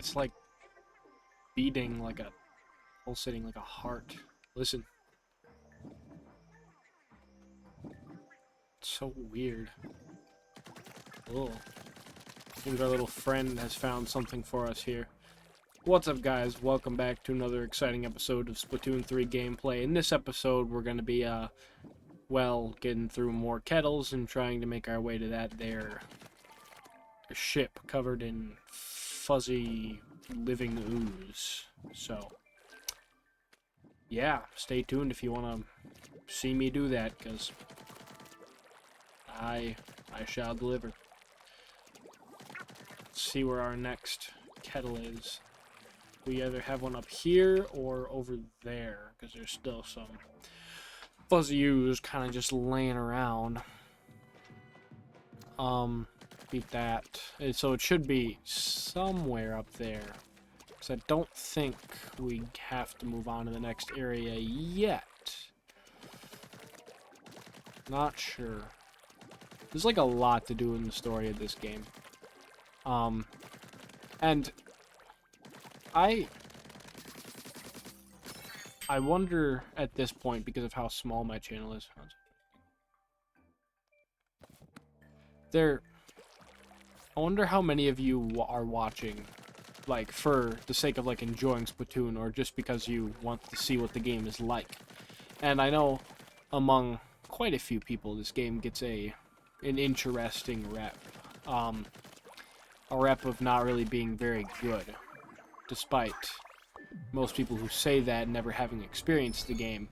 It's like beating like a pulsating like a heart. Listen. It's so weird. Oh. Seems our little friend has found something for us here. What's up, guys? Welcome back to another exciting episode of Splatoon 3 gameplay. In this episode, we're going to be, well, getting through more kettles and trying to make our way to their ship covered in fuzzy living ooze. So, yeah, stay tuned if you want to see me do that, because I shall deliver. Let's see where our next kettle is. We either have one up here or over there, because there's still some fuzzy ooze kind of just laying around. Beat that. And so it should be somewhere up there, because I don't think we have to move on to the next area yet. Not sure. There's like a lot to do in the story of this game. And I wonder at this point, because of how small my channel is. I wonder how many of you are watching, like, for the sake of, like, enjoying Splatoon, or just because you want to see what the game is like. And I know among quite a few people, this game gets an interesting rep. A rep of not really being very good, despite most people who say that never having experienced the game,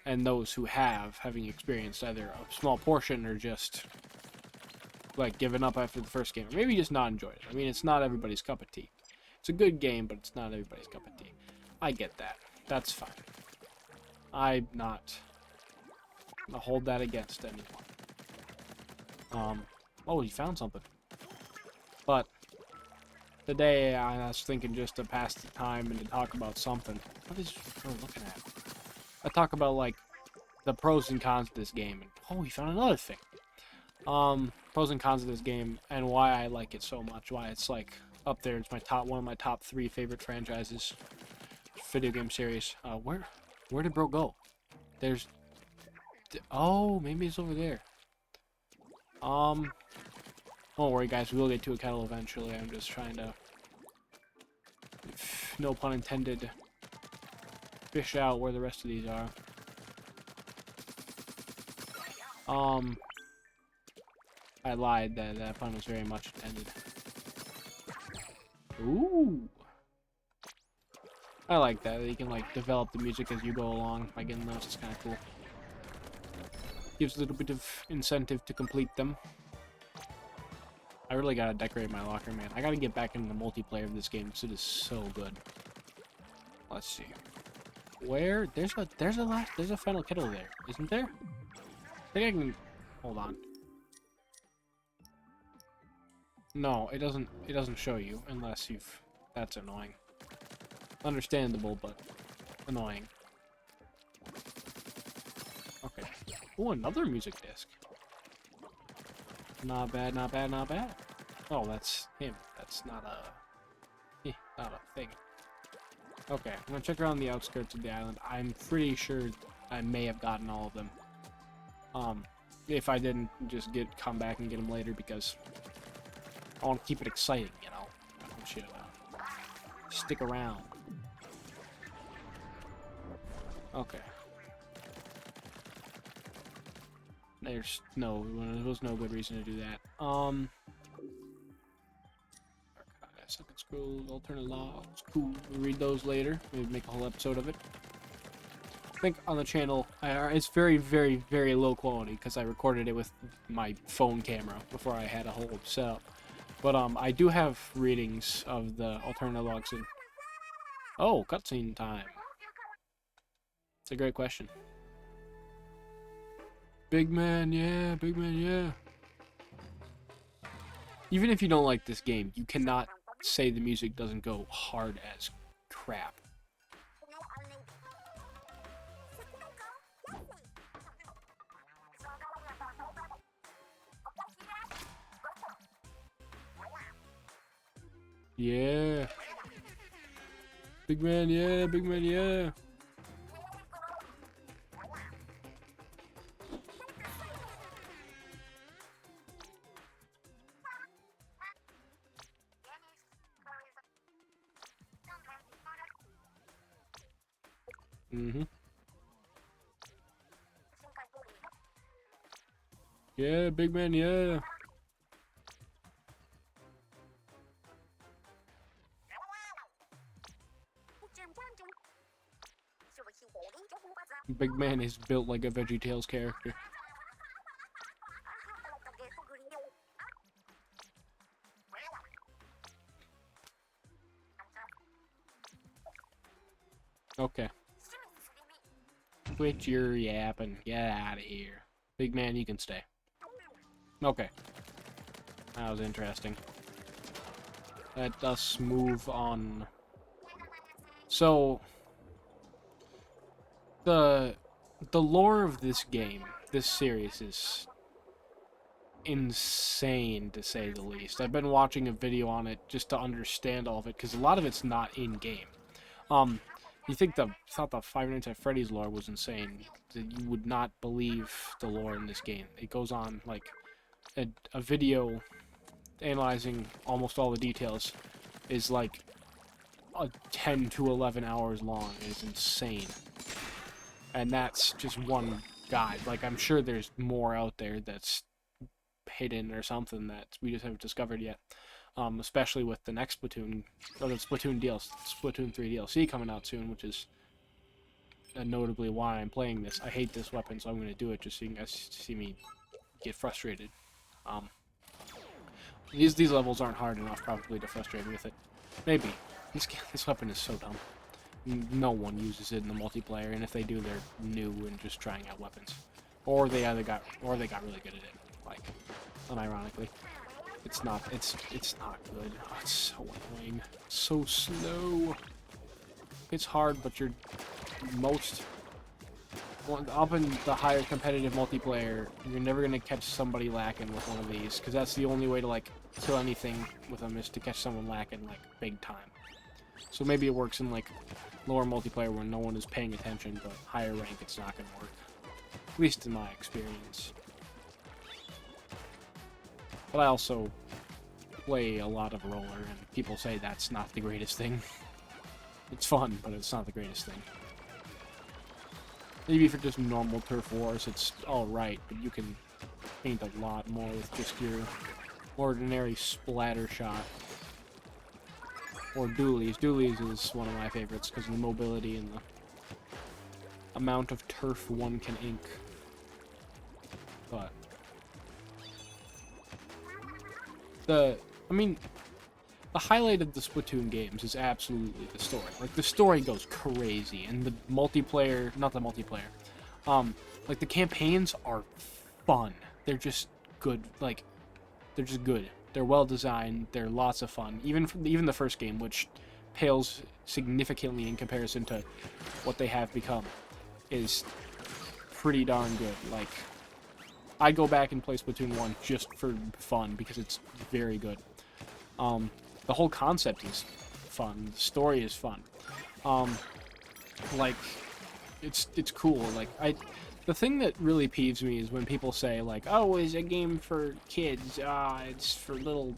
and those who have having experienced either a small portion or just like given up after the first game, or maybe just not enjoyed it. I mean, it's not everybody's cup of tea. It's a good game, but it's not everybody's cup of tea. I get that. That's fine. I'm not gonna hold that against anyone. Oh, you found something. But today I was thinking just to pass the time and to talk about something. What is Joe looking at? I talk about like the pros and cons of this game. And oh, we found another thing. Pros and cons of this game and why I like it so much. Why it's like up there. It's one of my top 3 favorite franchises, video game series. Where did bro go? Oh, maybe it's over there. Don't worry, guys. We'll get to a kettle eventually. I'm just trying to, no pun intended, fish out where the rest of these are. I lied. That pun was very much intended. Ooh. I like that. You can, like, develop the music as you go along by getting those. It's kind of cool. Gives a little bit of incentive to complete them. I really gotta decorate my locker, man. I gotta get back into the multiplayer of this game because it is so good. Let's see. Where? There's a final kettle there, isn't there? I think I can. Hold on. No, it doesn't show you unless you've. That's annoying. Understandable, but annoying. Okay. Oh, another music disc. Not bad, not bad, not bad. Oh, that's him. That's not a thing. Okay, I'm gonna check around the outskirts of the island. I'm pretty sure I may have gotten all of them. If I didn't, just come back and get them later because I want to keep it exciting, you know. Shit about. Stick around. Okay. There was no good reason to do that. Second scroll, alternate logs, cool. We'll read those later. Maybe make a whole episode of it. I think on the channel, it's very, very, very low quality because I recorded it with my phone camera before I had a whole setup. But I do have readings of the alternate logs. And oh, cutscene time. It's a great question. Big man, yeah, big man, yeah. Even if you don't like this game, you cannot say the music doesn't go hard as crap. Yeah. Big man, yeah. Big man, yeah. Mm-hmm. Yeah, big man, yeah. Big man is built like a VeggieTales character. Okay. Quit your yapping. Get out of here. Big man, you can stay. Okay. That was interesting. Let us move on. So, the lore of this game, this series, is insane, to say the least. I've been watching a video on it just to understand all of it, because a lot of it's not in-game. You thought the Five Nights at Freddy's lore was insane. That you would not believe the lore in this game. It goes on, like, a video analyzing almost all the details is, like, 10 to 11 hours long. It's insane. And that's just one guide. Like, I'm sure there's more out there that's hidden or something that we just haven't discovered yet. Especially with the next Splatoon, or the Splatoon Splatoon 3 DLC coming out soon, which is notably why I'm playing this. I hate this weapon, so I'm going to do it just so you guys see me get frustrated. These levels aren't hard enough, probably, to frustrate me with it. Maybe. This weapon is so dumb. No one uses it in the multiplayer, and if they do, they're new and just trying out weapons. Or they got really good at it. Like, unironically. It's not good. Oh, it's so annoying. So slow. It's hard, but you're up in the higher competitive multiplayer, you're never gonna catch somebody lacking with one of these, because that's the only way to, like, kill anything with them, is to catch someone lacking, like, big time. So maybe it works in, like, lower multiplayer when no one is paying attention, but higher rank it's not gonna work. At least in my experience. But I also play a lot of roller, and people say that's not the greatest thing. It's fun, but it's not the greatest thing. Maybe for just normal turf wars, it's alright, but you can paint a lot more with just your ordinary splatter shot. Or dualies. Dualies is one of my favorites because of the mobility and the amount of turf one can ink. But the highlight of the Splatoon games is absolutely the story. Like, the story goes crazy, and the multiplayer, not the multiplayer, like, the campaigns are fun. They're just good. Like, they're just good. They're well designed. They're lots of fun. Even the first game, which pales significantly in comparison to what they have become, is pretty darn good. Like, I'd go back and play Splatoon 1 just for fun, because it's very good. The whole concept is fun. The story is fun. Like, it's cool. Like, the thing that really peeves me is when people say, like, oh, it's a game for kids. It's for little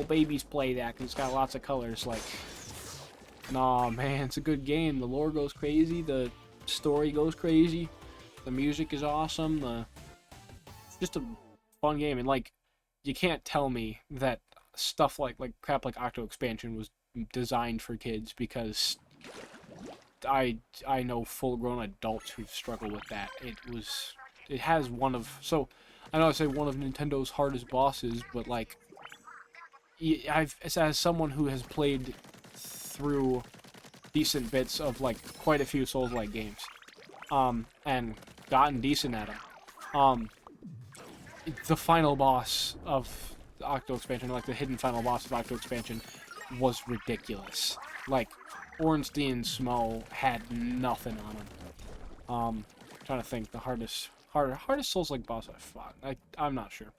babies play that because it's got lots of colors. Like, nah, man, it's a good game. The lore goes crazy. The story goes crazy. The music is awesome. It's just a fun game. And, like, you can't tell me that stuff like crap like Octo Expansion was designed for kids, because I know full-grown adults who struggle with that. It has one of, so I know I say one of Nintendo's hardest bosses, but, like, as someone who has played through decent bits of, like, quite a few Souls-like games, and gotten decent at them, the final boss of the Octo Expansion, like the hidden final boss of Octo Expansion, was ridiculous. Like, Ornstein and Smo had nothing on him. Trying to think, the hardest Souls-like boss I've fought. I'm not sure.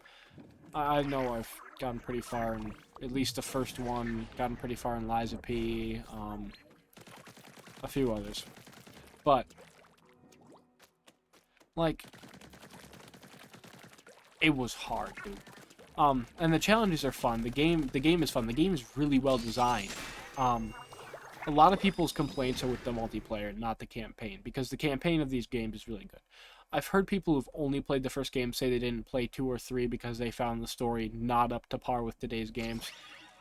I know I've gotten pretty far in at least the first one, gotten pretty far in Liza P, a few others. But, like, it was hard, dude. And the challenges are fun. The game is fun. The game is really well designed. A lot of people's complaints are with the multiplayer, not the campaign, because the campaign of these games is really good. I've heard people who've only played the first game say they didn't play 2 or 3 because they found the story not up to par with today's games,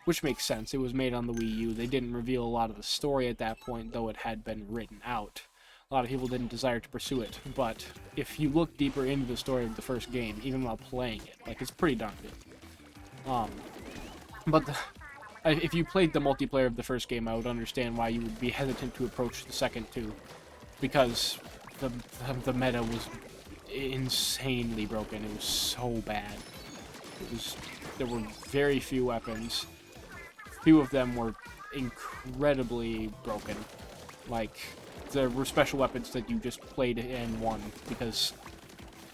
which makes sense. It was made on the Wii U. They didn't reveal a lot of the story at that point, though it had been written out. A lot of people didn't desire to pursue it, but if you look deeper into the story of the first game, even while playing it, like, it's pretty darn good. But if you played the multiplayer of the first game, I would understand why you would be hesitant to approach the second two, because the meta was insanely broken. It was so bad. There were very few weapons. Few of them were incredibly broken. Like, there were special weapons that you just played and won because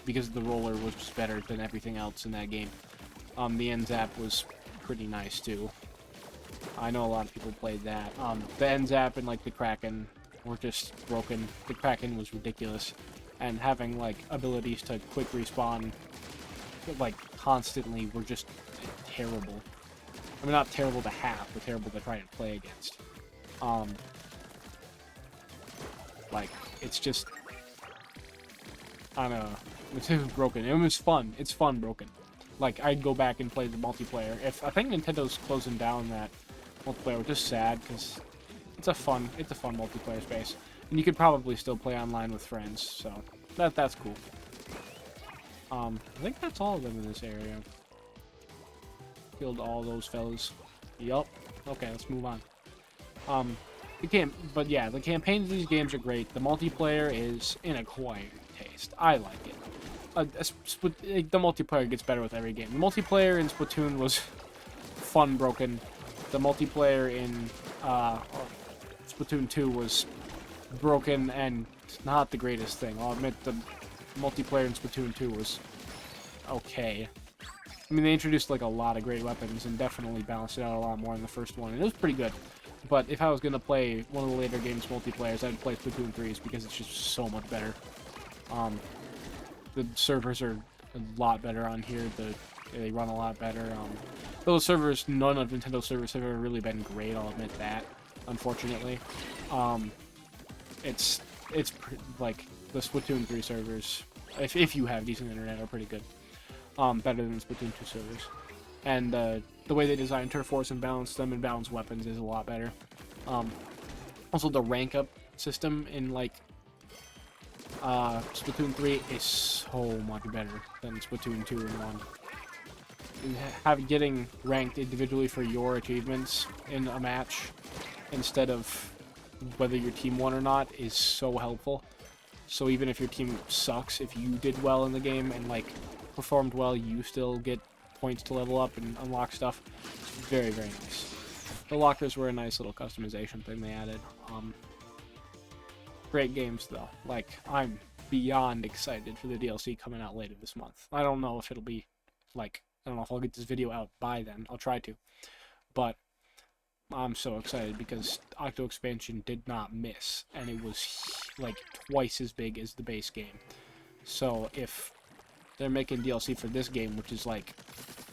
the roller was just better than everything else in that game. The end zap was pretty nice too. I know a lot of people played that. The end zap and like the Kraken were just broken. The Kraken was ridiculous, and having like abilities to quick respawn like constantly were just terrible. I mean, not terrible to have, but terrible to try and play against. Like, it's just, I don't know, it's broken. It was fun. It's fun broken. Like, I'd go back and play the multiplayer. I think Nintendo's closing down that multiplayer, which is sad, because it's a fun multiplayer space. And you could probably still play online with friends, so that's cool. I think that's all of them in this area. Killed all those fellas. Yup. Okay, let's move on. But yeah, the campaigns of these games are great. The multiplayer is an acquired taste. I like it. The multiplayer gets better with every game. The multiplayer in Splatoon was fun broken. The multiplayer in Splatoon 2 was broken and not the greatest thing. I'll admit the multiplayer in Splatoon 2 was okay. I mean, they introduced like a lot of great weapons and definitely balanced it out a lot more in the first one, and it was pretty good. But if I was going to play one of the later games multiplayers, I'd play Splatoon 3's because it's just so much better. The servers are a lot better on here. They run a lot better. Those servers, none of Nintendo's servers have ever really been great, I'll admit that, unfortunately. It's like the Splatoon 3 servers, if you have decent internet, are pretty good. Better than the Splatoon 2 servers. And the way they design turf wars and balance them and balance weapons is a lot better. Also, the rank up system in like Splatoon 3 is so much better than Splatoon 2 and 1. Getting ranked individually for your achievements in a match instead of whether your team won or not is so helpful. So even if your team sucks, if you did well in the game and like performed well, you still get points to level up and unlock stuff. It's very, very nice. The lockers were a nice little customization thing they added. Great games though. Like, I'm beyond excited for the DLC coming out later this month. I don't know if it'll be like, I don't know if I'll get this video out by then. I'll try to. But I'm so excited because Octo Expansion did not miss, and it was like twice as big as the base game. So if they're making DLC for this game, which is like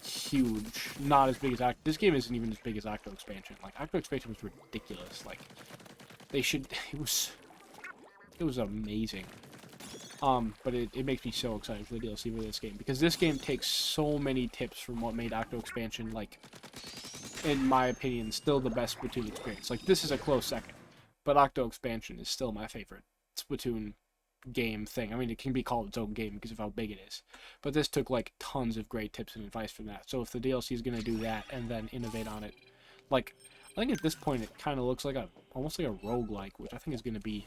huge, not as big as this game isn't even as big as Octo Expansion. Like, Octo Expansion was ridiculous. Like, they should, it was amazing. But it makes me so excited for the DLC for this game, because this game takes so many tips from what made Octo Expansion, like, in my opinion, still the best Splatoon experience. Like, this is a close second, but Octo Expansion is still my favorite Splatoon game thing. I mean, it can be called its own game because of how big it is, but this took like tons of great tips and advice from that. So if the DLC is going to do that and then innovate on it, like, I think at this point it kind of looks like almost like a roguelike, which I think is going to be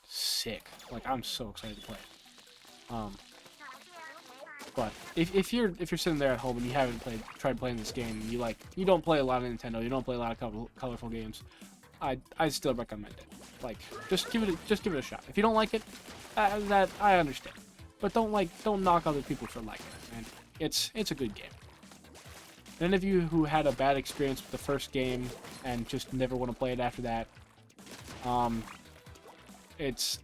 sick. Like, I'm so excited to play it. But if you're sitting there at home and you haven't tried playing this game, you don't play a lot of Nintendo, you don't play a lot of colorful games, I'd still recommend it. Like, just give it a shot. If you don't like it, that I understand. But don't knock other people for liking it, man. It's a good game. And any of you who had a bad experience with the first game and just never want to play it after that, it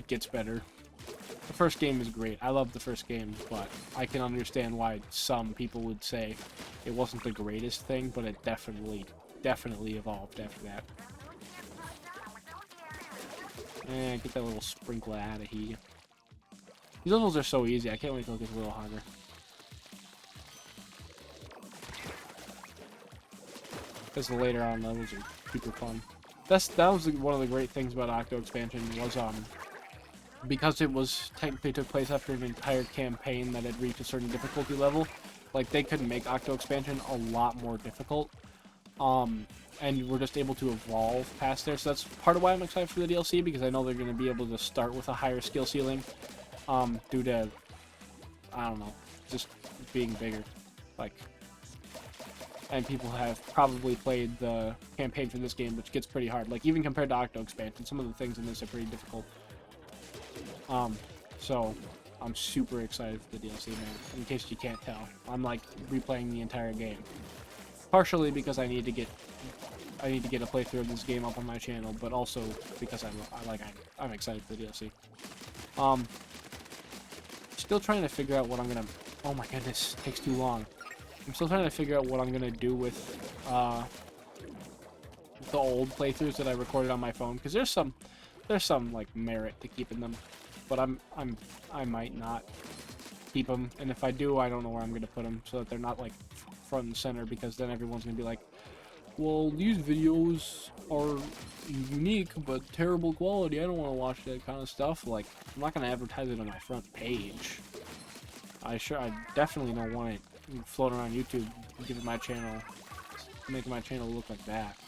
gets better. The first game is great. I love the first game, but I can understand why some people would say it wasn't the greatest thing, but it definitely evolved after that. Get that little sprinkler out of here. These levels are so easy. I can't wait till it gets a little harder. Because the later on levels are super fun. That was one of the great things about Octo Expansion was because it was technically took place after an entire campaign that had reached a certain difficulty level. Like they could make Octo Expansion a lot more difficult. And we're just able to evolve past there. So that's part of why I'm excited for the DLC, because I know they're going to be able to start with a higher skill ceiling, due to, I don't know, just being bigger. Like, and people have probably played the campaign for this game, which gets pretty hard. Like, even compared to Octo Expansion, some of the things in this are pretty difficult. So I'm super excited for the DLC, man. In case you can't tell, I'm like replaying the entire game. Partially because I need to get a playthrough of this game up on my channel, but also because I'm excited for the DLC. Still trying to figure out what I'm gonna. Oh my goodness, it takes too long. I'm still trying to figure out what I'm gonna do with the old playthroughs that I recorded on my phone, because there's some like merit to keeping them, but I might not keep them, and if I do, I don't know where I'm gonna put them so that they're not like front and center, because then everyone's gonna be like, well, these videos are unique but terrible quality, I don't want to watch that kind of stuff. Like, I'm not gonna advertise it on my front page. I definitely don't want it floating around YouTube, making my channel look like that.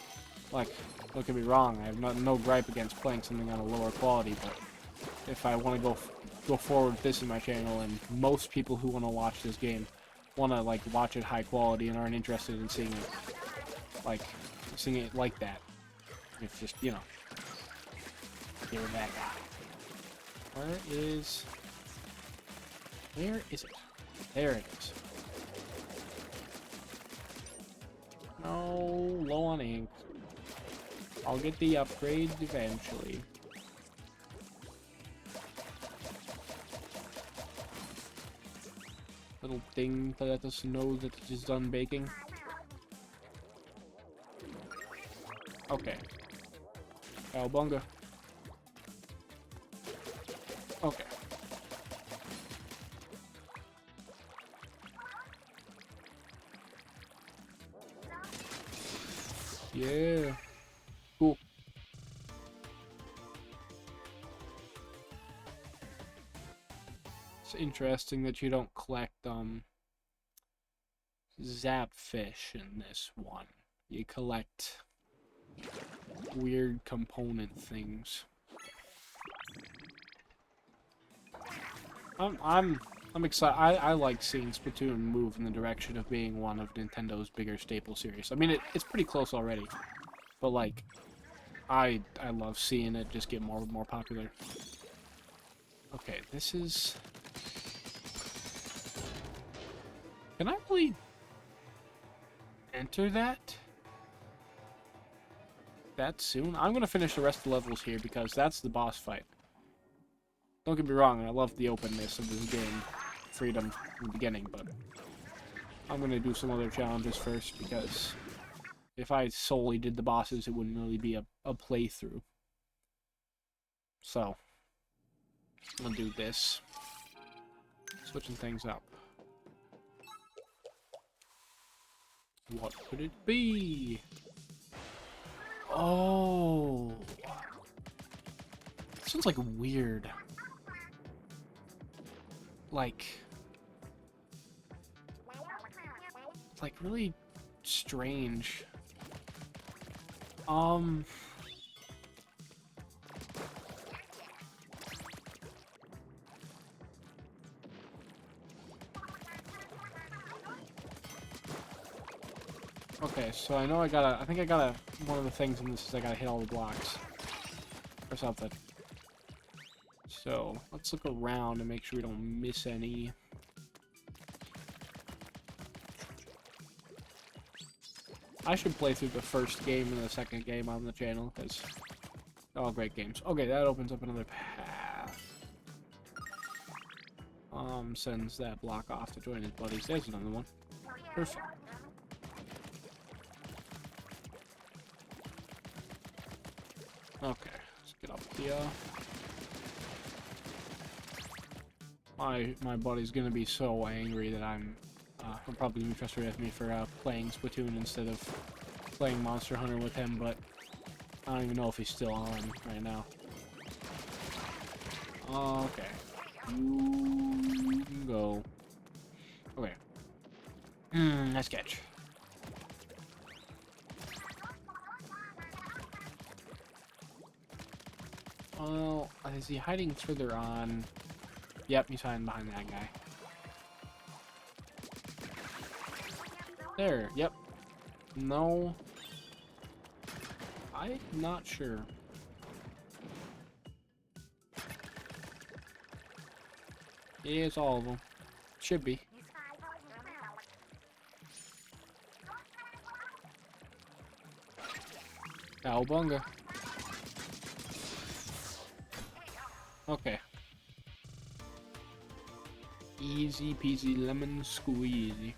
Like, don't get me wrong, I have no gripe against playing something on a lower quality, but if I want to go forward with this in my channel, and most people who want to watch this game want to like watch it high quality and aren't interested in seeing it like that, it's just, you know, give it that guy. Where is it? There it is. No, low on ink. I'll get the upgrade eventually. Little thing to let us know that it is done baking. Okay. Cowabunga. Okay. Yeah. Cool. It's interesting that you don't collect zapfish in this one. You collect weird component things. I'm excited. I like seeing Splatoon move in the direction of being one of Nintendo's bigger staple series. I mean, it's pretty close already, but like, I love seeing it just get more and more popular. Okay, this is. Can I really enter that soon? I'm gonna finish the rest of the levels here because that's the boss fight. Don't get me wrong, I love the openness of this game, freedom from the beginning, but I'm gonna do some other challenges first, because if I solely did the bosses, it wouldn't really be a playthrough. So, I'm gonna do this. Switching things up. What could it be? Oh! Sounds like weird. Like really strange. Okay, so I know I think I gotta, one of the things in this is I gotta hit all the blocks. Or something. So, let's look around and make sure we don't miss any. I should play through the first game and the second game on the channel, because they're all great games. Okay, that opens up another path. Sends that block off to join his buddies. There's another one. Perfect. Okay, let's get up here. My buddy's gonna be so angry that he'll probably be frustrated with me for playing Splatoon instead of playing Monster Hunter with him, but I don't even know if he's still on right now. Okay. You can go. Okay. Nice catch. Well, is he hiding further on? Yep, he's hiding behind that guy. There, yep. No. I'm not sure. Yeah, it's all of them. Should be. Cowabunga. Okay. Easy peasy lemon squeezy.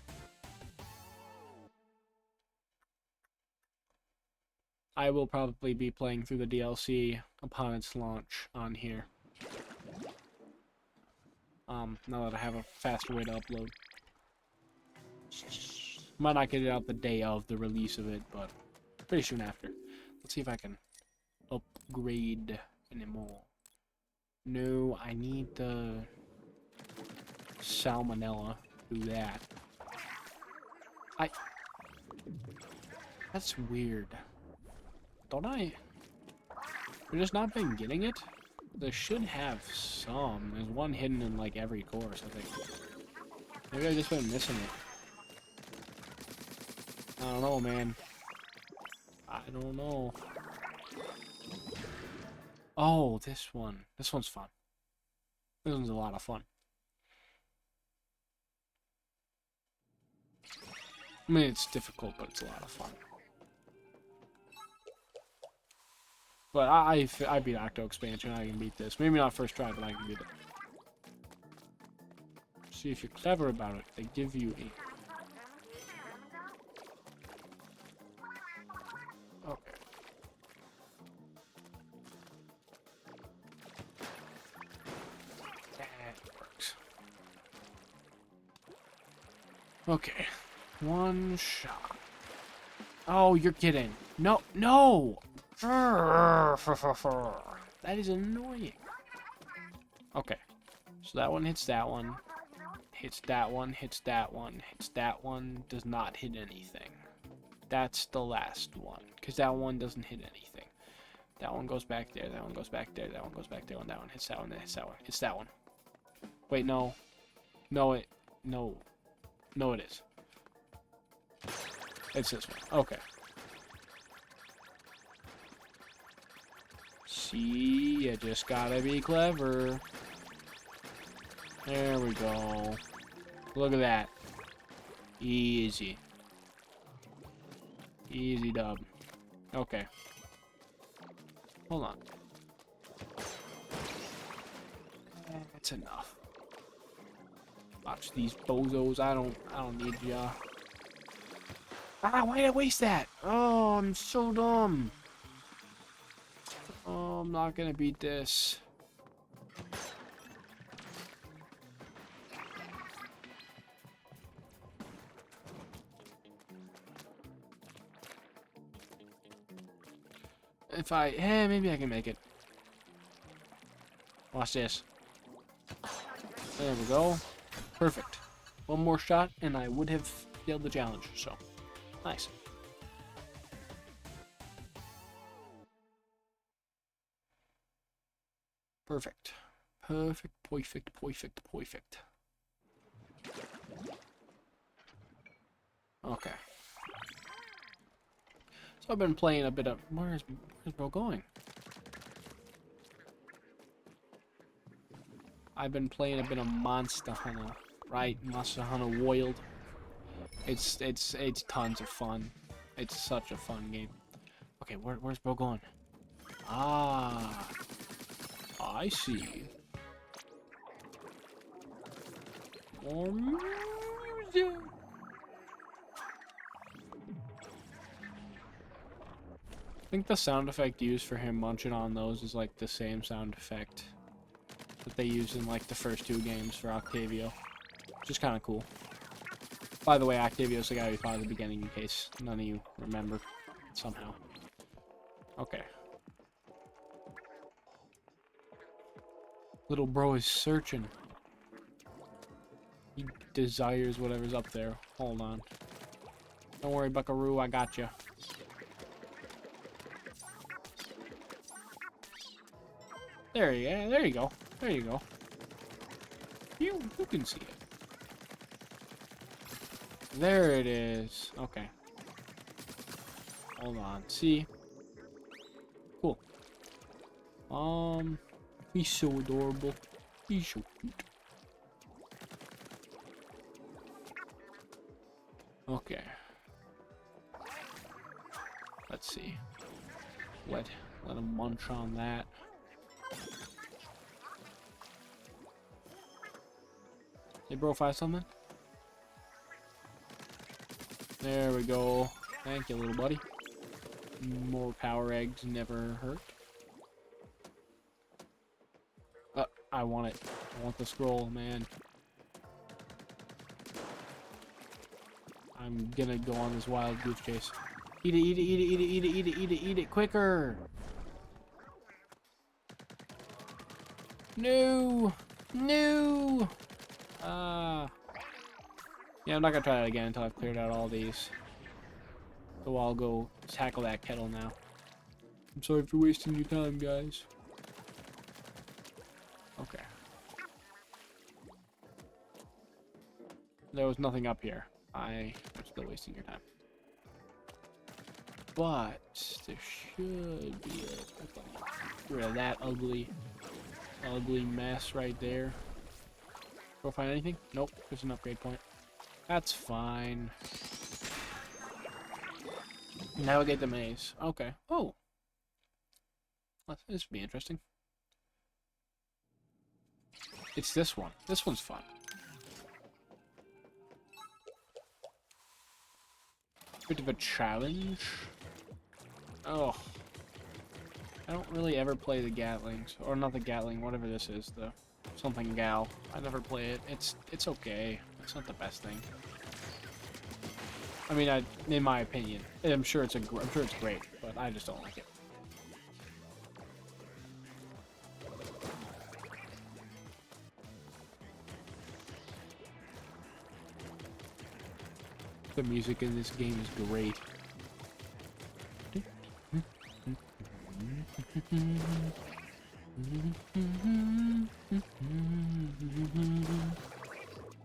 I will probably be playing through the DLC upon its launch on here. Now that I have a faster way to upload. Might not get it out the day of the release of it, but pretty soon after. Let's see if I can upgrade anymore. No, I need the salmonella to do that. That's weird. Don't I? I've just not been getting it? They should have some. There's one hidden in like every course, I think. Maybe I've just been missing it. I don't know, man. I don't know. Oh, this one. This one's fun. This one's a lot of fun. I mean, it's difficult, but it's a lot of fun. But I beat Octo Expansion. I can beat this. Maybe not first try, but I can beat it. See if you're clever about it. They give you a... Okay. That works. Okay. One shot. Oh, you're kidding. No, no! That is annoying. Okay. So that one hits that one. Hits that one, hits that one, hits that one. Does not hit anything. That's the last one. Because that one doesn't hit anything. That one goes back there, that one goes back there, that one goes back there, and that one hits that one, that hits that one. Hits that one. Wait, no. No, it... No. No, it is. It's this one. Okay. See, you just gotta be clever. There we go. Look at that. Easy. Easy dub. Okay. Hold on. That's enough. Watch these bozos. I don't need ya. Ah, why did I waste that? Oh, I'm so dumb. Oh, I'm not gonna beat this. If maybe I can make it. Watch this. There we go. Perfect. One more shot, and I would have failed the challenge, so. Nice. Perfect. Perfect, perfect, perfect, perfect. Okay. So I've been playing a bit of... Where's bro going? I've been playing a bit of Monster Hunter, right? Monster Hunter Wild. It's tons of fun. It's such a fun game. Okay, where's bro going? Ah, I see. More music. I think the sound effect used for him munching on those is like the same sound effect that they used in like the first 2 games for Octavio. Which is kind of cool. By the way, Octavio's the guy we fought at the beginning in case none of you remember somehow. Okay. Little bro is searching. He desires whatever's up there. Hold on. Don't worry, buckaroo, I got you. There you go. There you go. There you go. You can see it. There it is. Okay. Hold on. See? Cool. He's so adorable. He's so cute. Okay. Let's see. Let him munch on that. Hey, bro, find something? There we go. Thank you, little buddy. More power eggs never hurt. I want it. I want the scroll, man. I'm gonna go on this wild goose chase. Eat it, eat it, eat it, eat it, eat it, eat it, eat it, eat it, quicker! No! No! Yeah, I'm not gonna try that again until I've cleared out all these. So I'll go tackle that kettle now. I'm sorry for wasting your time, guys. Okay. There was nothing up here. I am still wasting your time. But there should be a... Get rid of that ugly mess right there. Go find anything? Nope, there's an upgrade point. That's fine. Navigate the maze. Okay. Oh. This would be interesting. It's this one. This one's fun. Bit of a challenge. Oh. I don't really ever play the Gatlings. Or not the Gatling, whatever this is. The something gal. I never play it. It's okay. It's not the best thing. I mean, in my opinion, I'm sure it's great, but I just don't like it. The music in this game is great.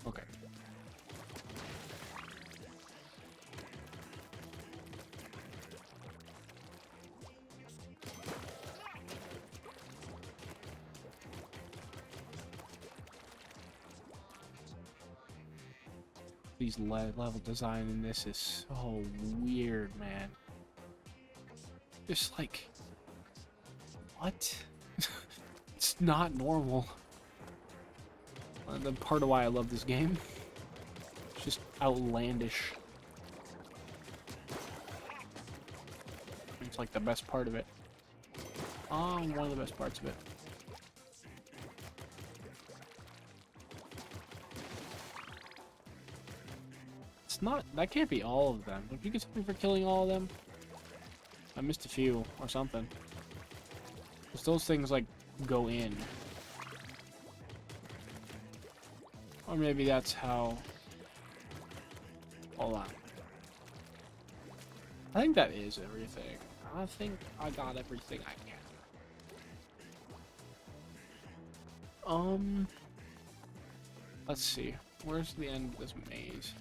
Okay. These level design in this is so weird, man. Just like, what? It's not normal. The part of why I love this game. It's just outlandish. It's like the best part of it. One of the best parts of it. It's not, that can't be all of them. Don't you get something for killing all of them? I missed a few or something. Because those things like go in. Or maybe that's how... Hold on. I think that is everything. I think I got everything I can. Let's see. Where's the end of this maze?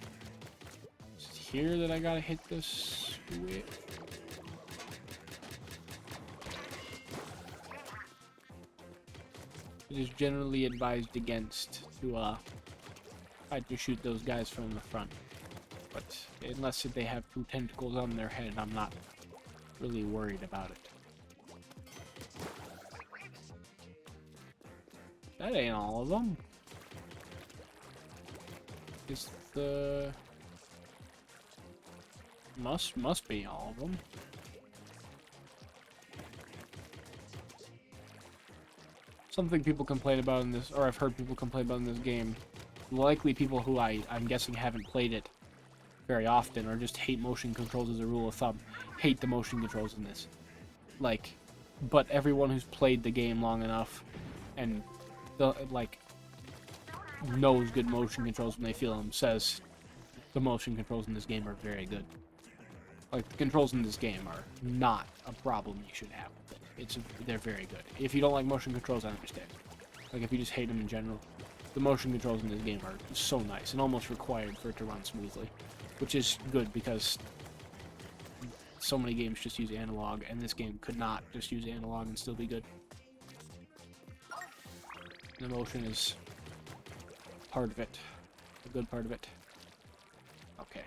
Is it here that I gotta hit this switch? It is generally advised against to try to shoot those guys from the front. But unless they have 2 tentacles on their head, I'm not really worried about it. That ain't all of them. Is the... Must be all of them. Something people complain about in this, or I've heard people complain about in this game, likely people who I'm guessing haven't played it very often, or just hate motion controls as a rule of thumb, hate the motion controls in this. Like, but everyone who's played the game long enough, and, knows good motion controls when they feel them, says the motion controls in this game are very good. Like, the controls in this game are not a problem you should have with it. They're very good. If you don't like motion controls, I understand. Like, if you just hate them in general, the motion controls in this game are so nice and almost required for it to run smoothly. Which is good, because so many games just use analog, and this game could not just use analog and still be good. The motion is part of it. A good part of it. Okay.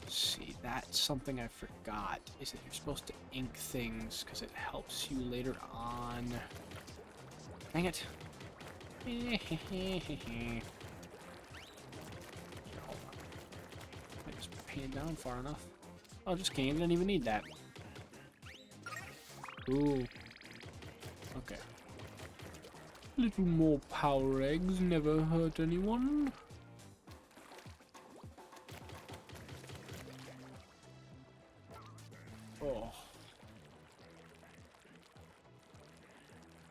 See, that's something I forgot, is that you're supposed to ink things because it helps you later on. Dang it. Hold on. I just pan it down far enough. Oh, just kidding, I didn't even need that. Ooh. Okay. Little more power eggs never hurt anyone. Oh.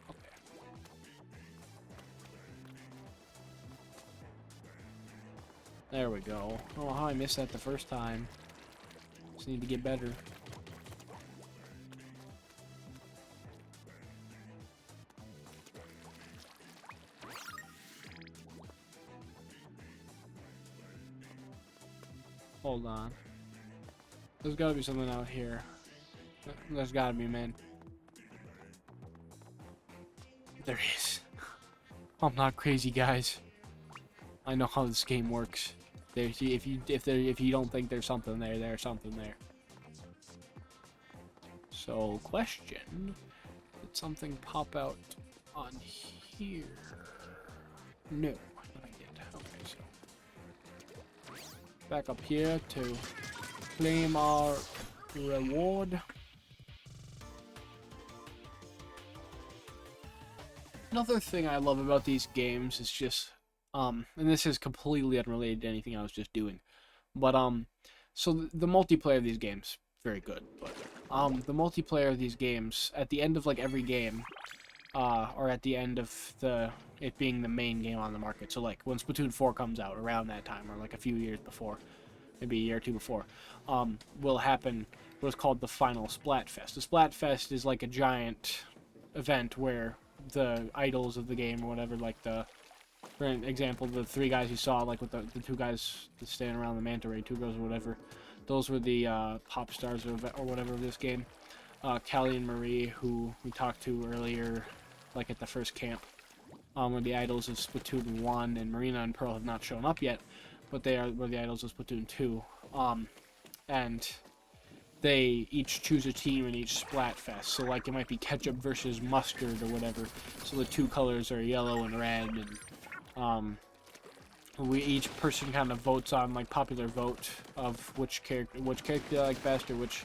Okay. There we go. Oh, how I missed that the first time. Just need to get better. Hold on. There's gotta be something out here. There's gotta be, man. There is. I'm not crazy, guys. I know how this game works. If you don't think there's something there, there's something there. So, question: did something pop out on here? No, not yet. Okay, so back up here to claim our reward. Another thing I love about these games is just, and this is completely unrelated to anything I was just doing, but, so the multiplayer of these games, very good, but, the multiplayer of these games, at the end of, like, every game, or at the end of it being the main game on the market, so, like, when Splatoon 4 comes out, around that time, or, like, a few years before, maybe a year or two before, will happen what's called the final Splatfest. The Splatfest is, like, a giant event where the idols of the game or whatever, like for example, the 3 guys you saw, like with the 2 guys that stand around the manta ray, 2 girls or whatever, those were the pop stars or whatever of this game. Callie and Marie, who we talked to earlier, like at the first camp, were the idols of Splatoon 1, and Marina and Pearl have not shown up yet, but were the idols of Splatoon 2. And they each choose a team in each Splatfest. So, like, it might be ketchup versus mustard or whatever. So the 2 colors are yellow and red, and each person kind of votes on, like, popular vote of which character they like best or which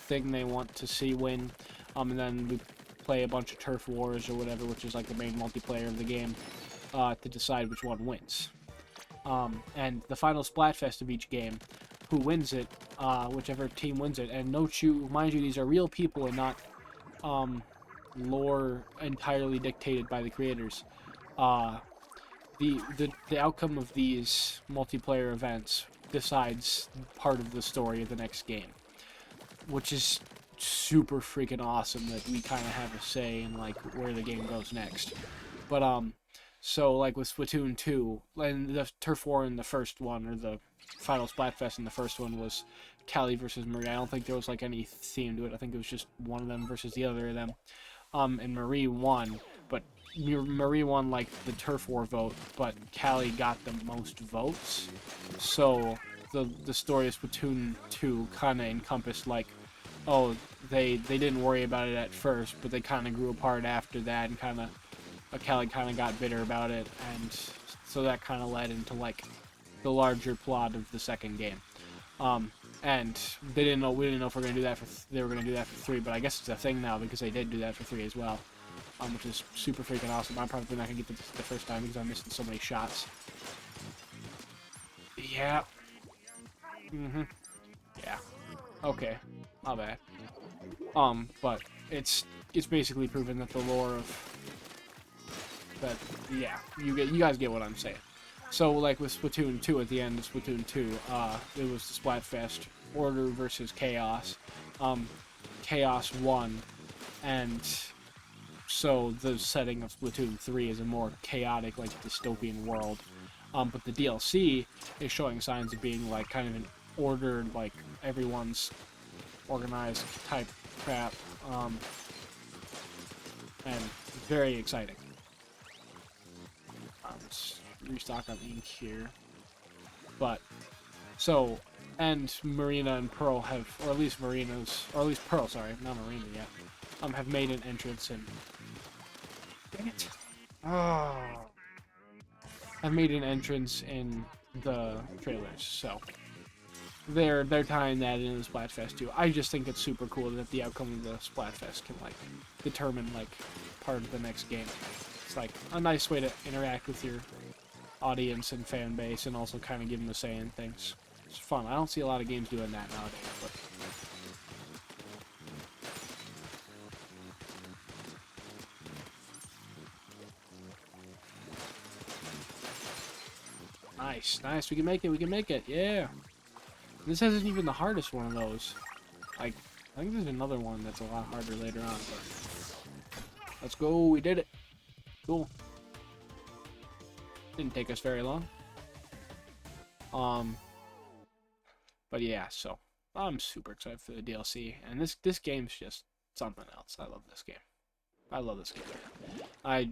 thing they want to see win. And then we play a bunch of turf wars or whatever, which is like the main multiplayer of the game, to decide which one wins. And the final Splatfest of each game, who wins it, whichever team wins it, and mind you, these are real people and not lore entirely dictated by the creators. The outcome of these multiplayer events decides part of the story of the next game, which is super freaking awesome that we kind of have a say in, like, where the game goes next. But so, like, with Splatoon 2, and the Turf War in the first one, or the final Splatfest in the first one, was Callie versus Marie. I don't think there was, like, any theme to it. I think it was just one of them versus the other of them. And Marie won, but Marie won, like, the Turf War vote, but Callie got the most votes. So the story of Splatoon 2 kind of encompassed like, oh, they didn't worry about it at first, but they kind of grew apart after that, and kind of Kelly kind of got bitter about it, and so that kind of led into like the larger plot of the second game. And we didn't know if we were gonna do that they were gonna do that for 3, but I guess it's a thing now because they did do that for 3 as well, which is super freaking awesome. I'm probably not gonna get the first time because I'm missing so many shots. Yeah. Yeah. Okay. Not bad. But it's basically proven that the lore of that, yeah, you guys get what I'm saying. So, like with Splatoon 2, at the end of Splatoon 2, it was the Splatfest Order versus Chaos. Chaos won, and so the setting of Splatoon 3 is a more chaotic, like, dystopian world. But the DLC is showing signs of being, like, kind of an ordered, like, everyone's organized type crap, and very exciting. Let's restock on ink here. But, so, and Marina and Pearl have, or at least Pearl, sorry, not Marina yet, have made an entrance in, dang it, have made an entrance in the trailers, so they're tying that into the Splatfest too. I just think it's super cool that the outcome of the Splatfest can, like, determine, like, part of the next game. It's, like, a nice way to interact with your audience and fan base, and also kind of give them a say in things. It's fun. I don't see a lot of games doing that nowadays, but nice. We can make it. Yeah. This isn't even the hardest one of those. Like, I think there's another one that's a lot harder later on. But let's go. We did it. Cool. Didn't take us very long. But yeah, so I'm super excited for the DLC, and this game's just something else. I love this game. I love this game. I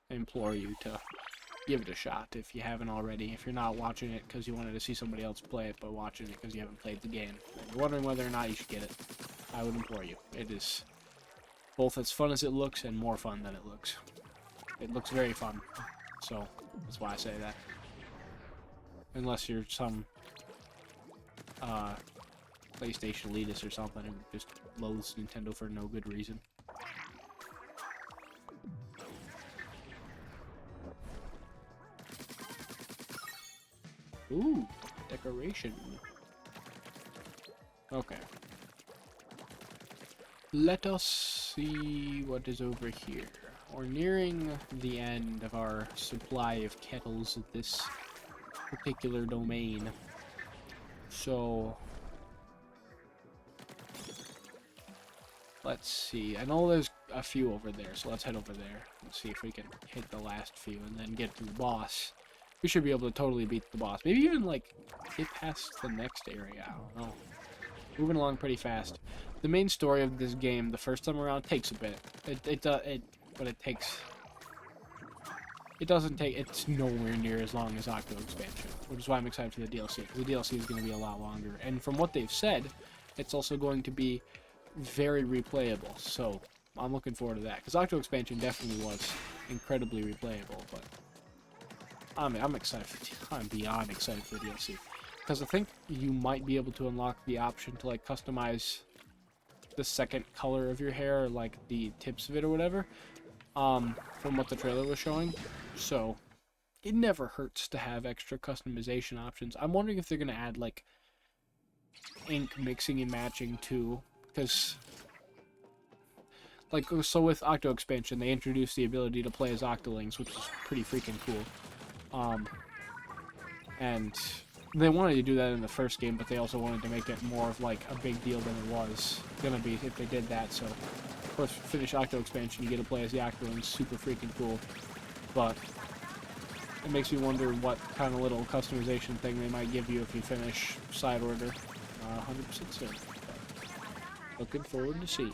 implore you to give it a shot if you haven't already. If you're not watching it because you wanted to see somebody else play it, but watching it because you haven't played the game, and you're wondering whether or not you should get it, I would implore you. It is both as fun as it looks and more fun than it looks. It looks very fun, so that's why I say that. Unless you're some PlayStation elitist or something who just loathes Nintendo for no good reason. Ooh, decoration. Okay. Let us see what is over here. We're nearing the end of our supply of kettles at this particular domain. So, let's see. I know there's a few over there, so let's head over there and see if we can hit the last few and then get to the boss. We should be able to totally beat the boss. Maybe even, like, get past the next area. I don't know. Moving along pretty fast. The main story of this game, the first time around, takes a bit. But it takes... It doesn't take... It's nowhere near as long as Octo Expansion, which is why I'm excited for the DLC, because the DLC is going to be a lot longer. And from what they've said, it's also going to be very replayable, so I'm looking forward to that. Because Octo Expansion definitely was incredibly replayable, but I'm excited. I'm beyond excited for the DLC. Because I think you might be able to unlock the option to, like, customize the second color of your hair, or, like, the tips of it or whatever, from what the trailer was showing. So, it never hurts to have extra customization options. I'm wondering if they're going to add, like, ink mixing and matching too, because, like, so with Octo Expansion, they introduced the ability to play as Octolings, which is pretty freaking cool. And they wanted to do that in the first game, but they also wanted to make it more of, like, a big deal than it was gonna be if they did that. So, of course, finish Octo Expansion, you get to play as the Octolings, super freaking cool. But it makes me wonder what kind of little customization thing they might give you if you finish Side Order. 100% certain. But looking forward to see.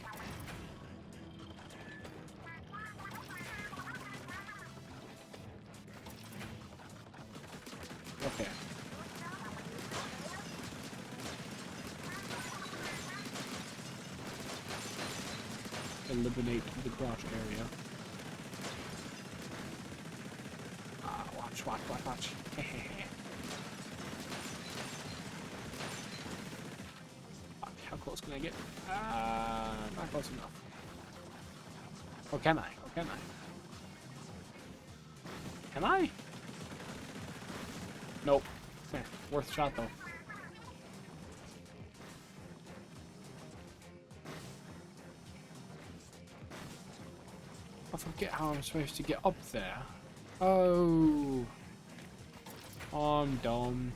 Okay. eliminate the crotch area. Watch. How close can I get? Not close enough. Or can I? Can I? Nope. Worth a shot though. I forget how I'm supposed to get up there. Oh. I'm dumb.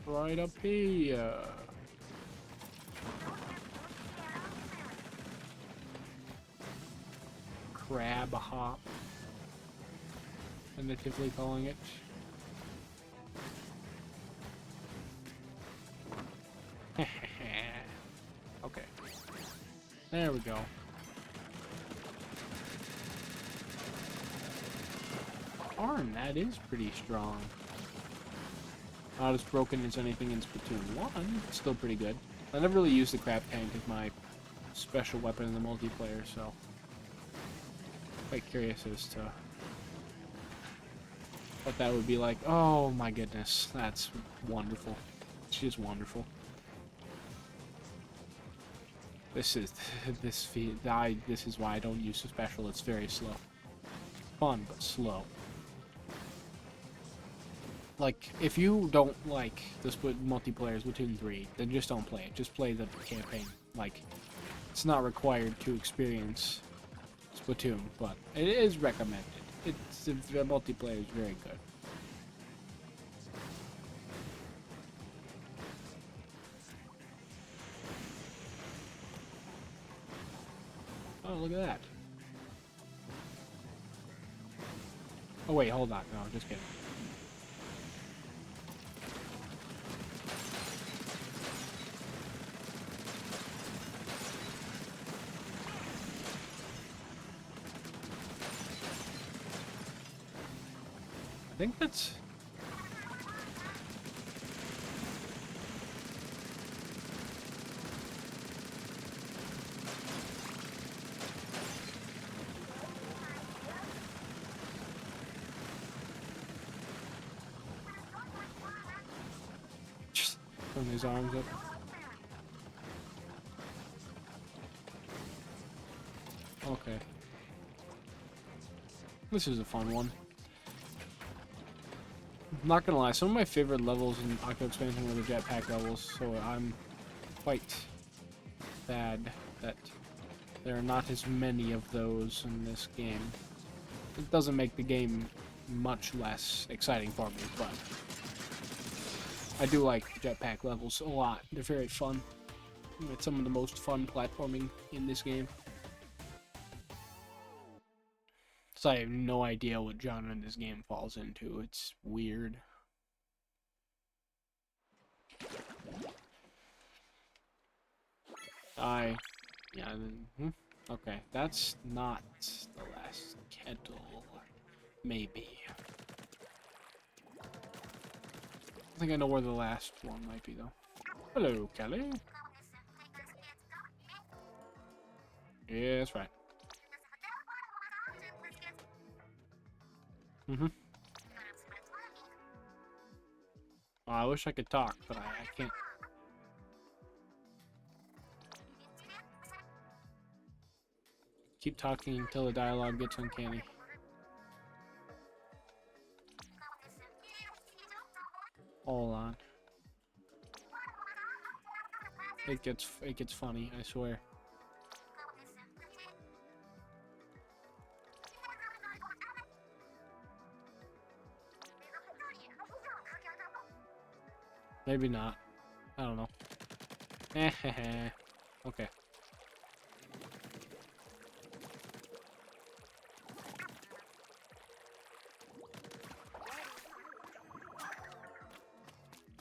Right up here. Crab hop. Tentatively calling it. Okay. There we go. Darn, that is pretty strong. Not as broken as anything in Splatoon 1. Still pretty good. I never really used the crab tank as my special weapon in the multiplayer, so quite curious as to what that would be like. Oh my goodness, that's wonderful. She's wonderful. This is why I don't use the special. It's very slow. Fun, but slow. Like, if you don't like the multiplayer Splatoon 3, then just don't play it. Just play the campaign. Like, it's not required to experience Splatoon, but it is recommended. The multiplayer is very good. Oh, look at that. Oh, wait, hold on. No, just kidding. I think that's... Just throwing his arms up. Okay. This is a fun one. I'm not gonna lie, some of my favorite levels in Octo Expansion were the jetpack levels, so I'm quite sad that there are not as many of those in this game. It doesn't make the game much less exciting for me, but I do like the jetpack levels a lot. They're very fun. It's some of the most fun platforming in this game. So I have no idea what genre this game falls into. It's weird. Okay, that's not the last kettle. Maybe. I think I know where the last one might be, though. Hello, Kelly. Yeah, that's right. Oh, I wish I could talk, but I can't. Keep talking until the dialogue gets uncanny. Hold on. It gets funny, I swear. Maybe not. I don't know. Okay.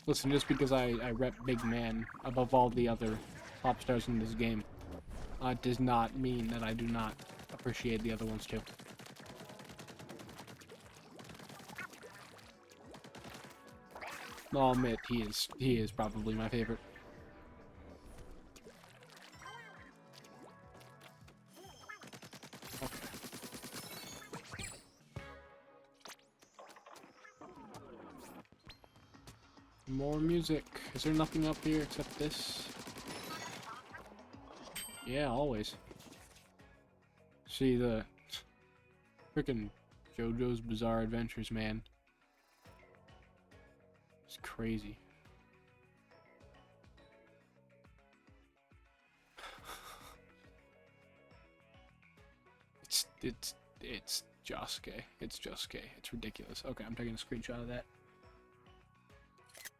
Listen, just because I rep Big Man above all the other pop stars in this game, does not mean that I do not appreciate the other ones too. I'll admit he is probably my favorite. More music. Is there nothing up here except this? Yeah, always. See the frickin' JoJo's Bizarre Adventures, man. It's crazy. It's Josuke. It's Josuke. It's ridiculous. Okay, I'm taking a screenshot of that.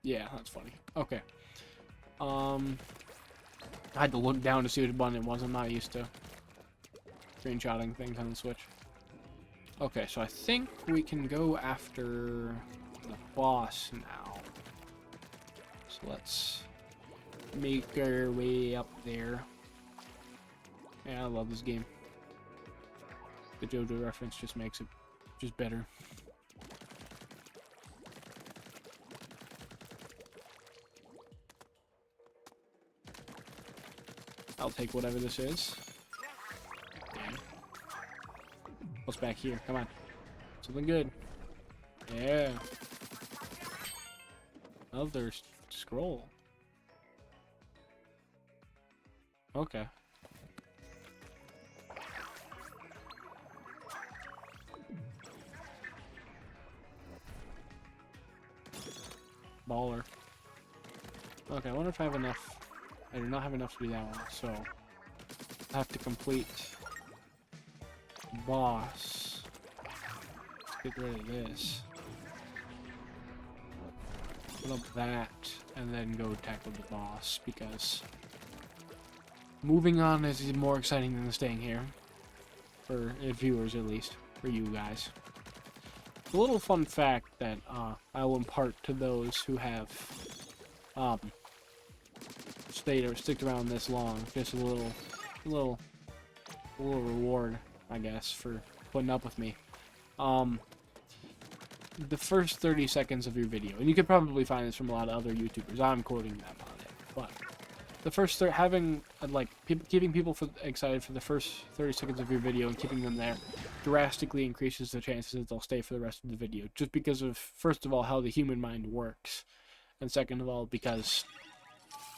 Yeah, that's funny. Okay. I had to look down to see which button it was. I'm not used to screenshotting things on the Switch. Okay, so I think we can go after the boss now. So let's make our way up there. Yeah, I love this game. The JoJo reference just makes it just better. I'll take whatever this is. Damn. What's back here? Come on. Something good. Yeah. Another scroll. Okay. Baller. Okay, I wonder if I have enough. I do not have enough to do that one, so I have to complete boss. Let's get rid of this. Put up that, and then go tackle the boss, because moving on is more exciting than staying here. For viewers, at least. For you guys. A little fun fact that I will impart to those who have stayed or sticked around this long. Just a little reward, I guess, for putting up with me. The first 30 seconds of your video, and you could probably find this from a lot of other YouTubers. I'm quoting them on it, but the first keeping people excited for the first 30 seconds of your video and keeping them there drastically increases the chances that they'll stay for the rest of the video. Just because of, first of all, how the human mind works, and second of all, because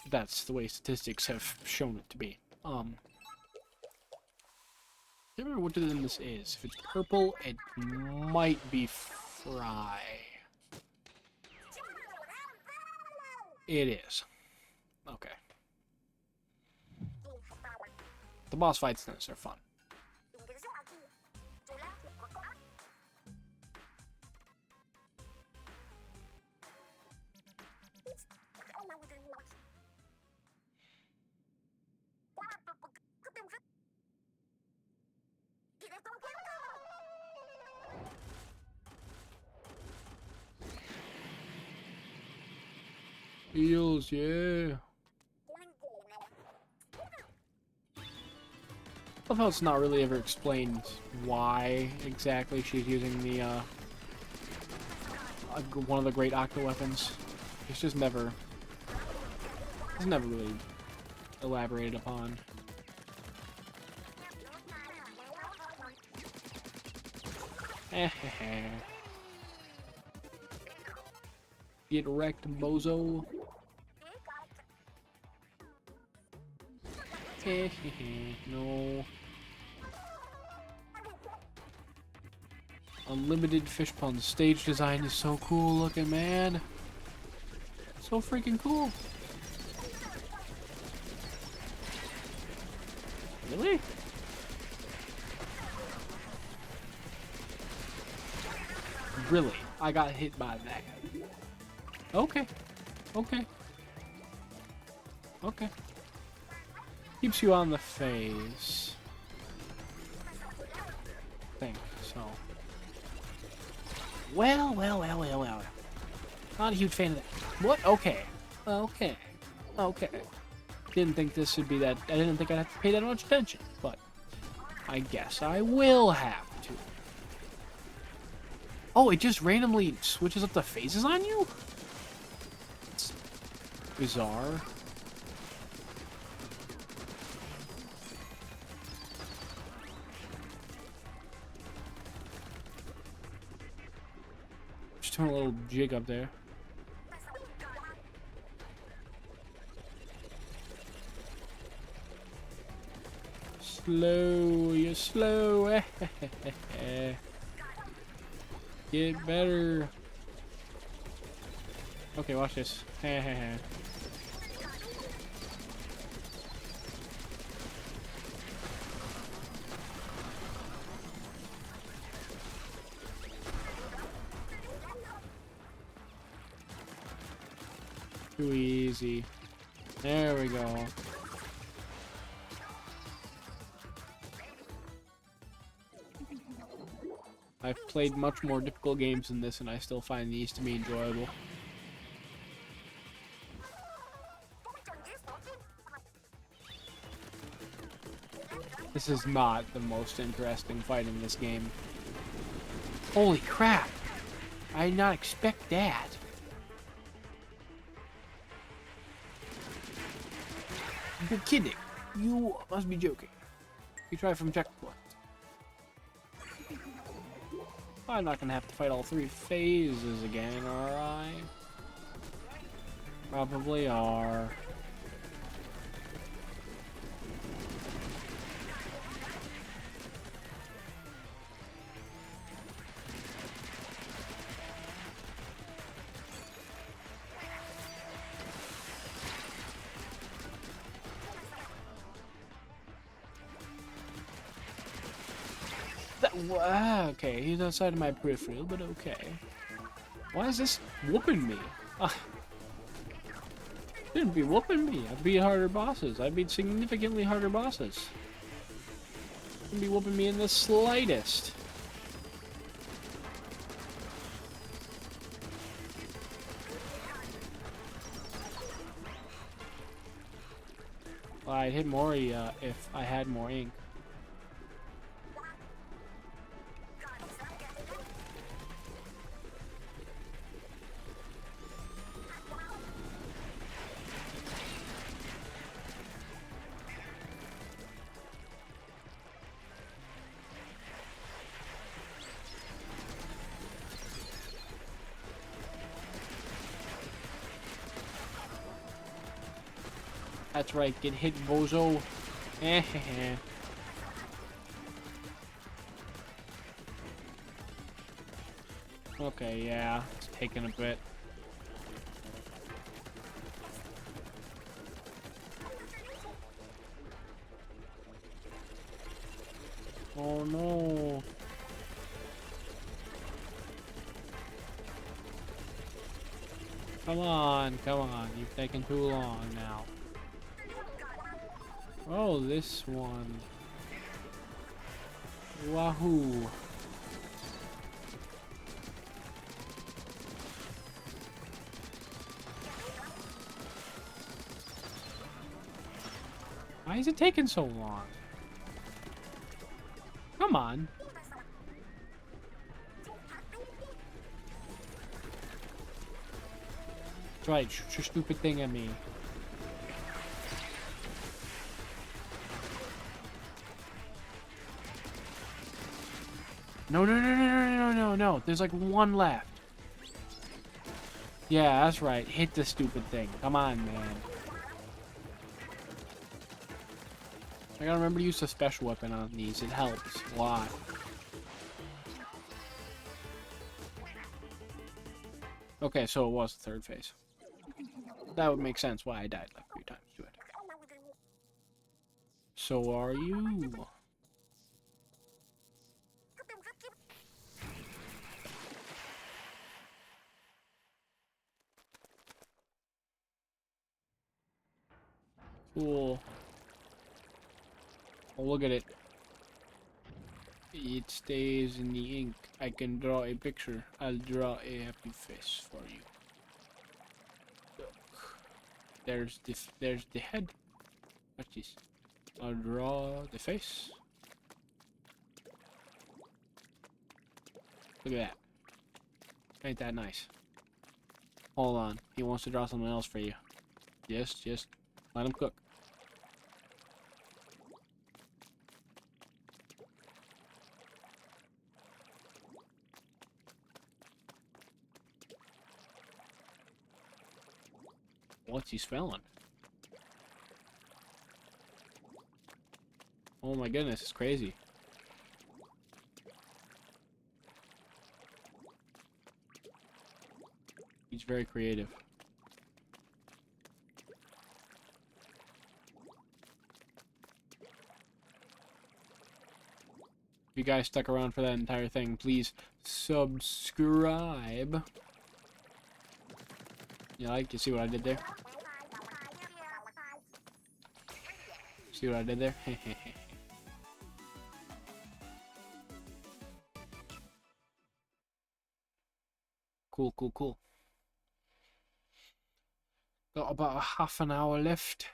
that's the way statistics have shown it to be. I can't remember what this is. If it's purple, it might be Frye. It is. Okay. The boss fights in this are fun. Heals, yeah. I love how it's not really ever explained why exactly she's using the one of the great octa weapons. It's just never really elaborated upon. Get wrecked, bozo. No. Unlimited fish puns. Stage design is so cool looking, man. So freaking cool. Really? Really? I got hit by that. Okay. Okay. Okay. Keeps you on the phase. I think so. Well. Not a huge fan of that. What? Okay. Okay. Okay. Didn't think this would be that. I didn't think I'd have to pay that much attention, but I guess I will have to. Oh, it just randomly switches up the phases on you? It's bizarre. Just doing a little jig up there. slow. You're slow. Get better. Okay, watch this. Too easy. There we go. I've played much more difficult games than this, and I still find these to be enjoyable. This is not the most interesting fight in this game. Holy crap! I did not expect that. You're kidding. You must be joking. You try from checkpoint. I'm not gonna have to fight all 3 phases again, are I? Probably are. Okay, he's outside of my peripheral, but okay. Why is this whooping me? Shouldn't be whooping me. I beat harder bosses. I beat significantly harder bosses. Shouldn't be whooping me in the slightest. Well, I'd hit more if I had more ink. That's right, get hit, bozo. Okay, yeah, it's taking a bit. Oh no. Come on, come on. You've taken too long now. Oh, this one. Wahoo. Why is it taking so long? Come on. That's right, shoot your stupid thing at me. No, no, no, no, no, no, no, no. There's like one left. Yeah, that's right. Hit the stupid thing. Come on, man. I gotta remember to use the special weapon on these. It helps a lot. Okay, so it was the 3rd phase. That would make sense why I died like 3 times to it. So are you. Cool. Oh, look at it. It stays in the ink. I can draw a picture. I'll draw a happy face for you. Look. There's the head. Watch this. I'll draw the face. Look at that. Ain't that nice? Hold on. He wants to draw something else for you. Just let him cook. What's he spelling? Oh my goodness, it's crazy. He's very creative. If you guys stuck around for that entire thing, please subscribe. You like? You see what I did there? See what I did there? Cool, cool, cool. Got about a half an hour left.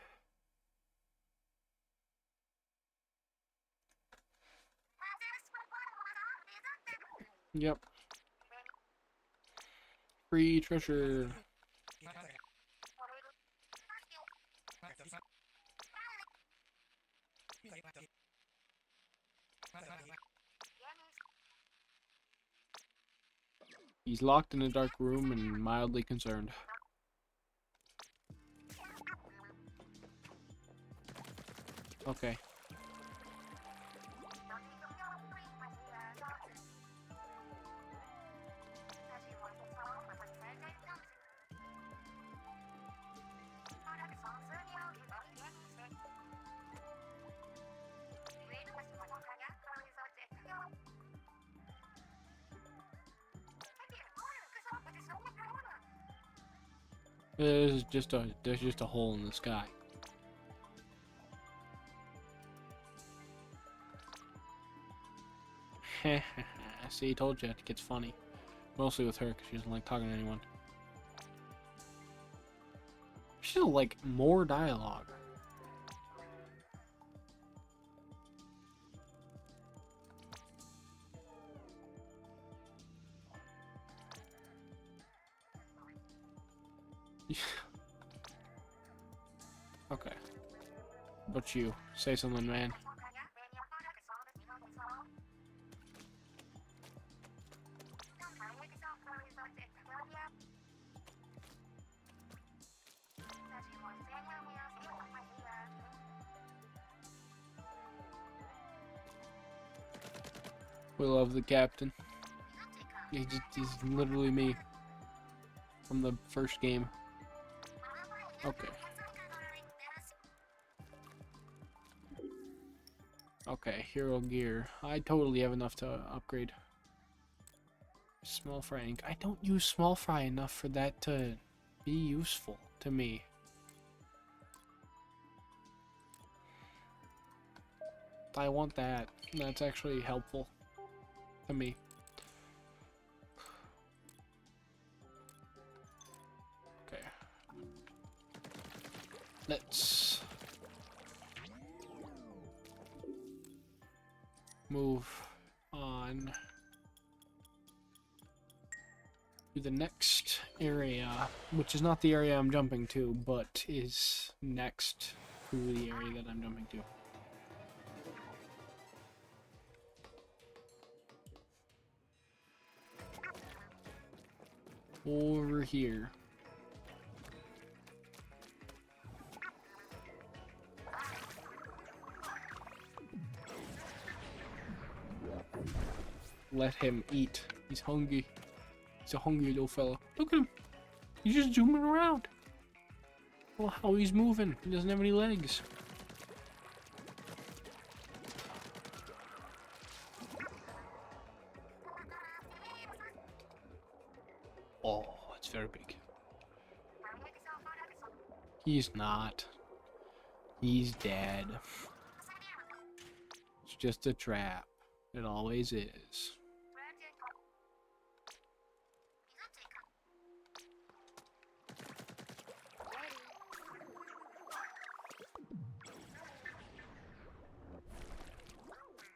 Yep. Free treasure. He's locked in a dark room and mildly concerned. Okay. There's just a hole in the sky. See, told you it gets funny. Mostly with her, because she doesn't like talking to anyone. She'll like more dialogue. Okay. But you, say something, man. We love the captain. He's literally me from the first game. Okay. Okay, hero gear. I totally have enough to upgrade. Small fry ink. I don't use small fry enough for that to be useful to me. I want that. That's actually helpful to me. Okay. Let's move on to the next area, which is not the area I'm jumping to, but is next to the area that I'm jumping to. Over here. Let him eat. He's hungry. He's a hungry little fella. Look at him. He's just zooming around. Well, how he's moving. He doesn't have any legs. Oh, it's very big. He's not. He's dead. It's just a trap. It always is.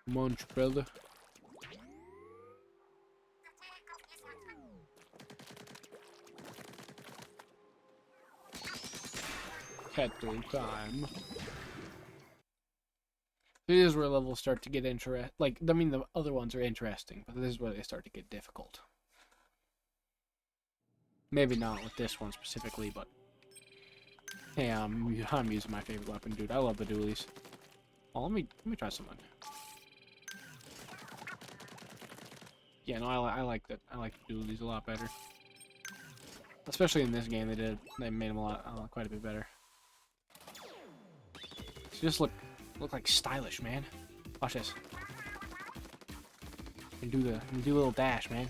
Munch, brother. Kettle time. This is where levels start to get like, I mean, the other ones are interesting, but this is where they start to get difficult. Maybe not with this one specifically, but hey, I'm using my favorite weapon, dude. I love the dualies. Oh, let me try someone. Yeah, no, I like that. I like dualies a lot better. Especially in this game, they made them a lot, quite a bit better. So just look like stylish, man. Watch this. And do a little dash, man.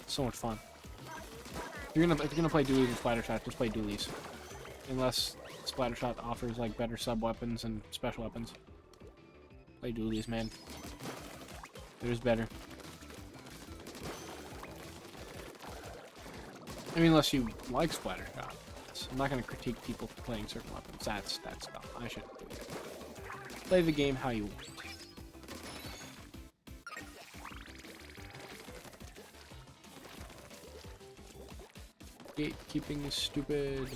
So much fun. If you're gonna play dualies and Splattershot, just play dualies. Unless Splattershot offers like better sub weapons and special weapons. Play dualies, man. They're just better. I mean, unless you like Splattershot. I'm not gonna critique people for playing certain weapons. That's dumb. I shouldn't do it. Play the game how you want. Gatekeeping is stupid.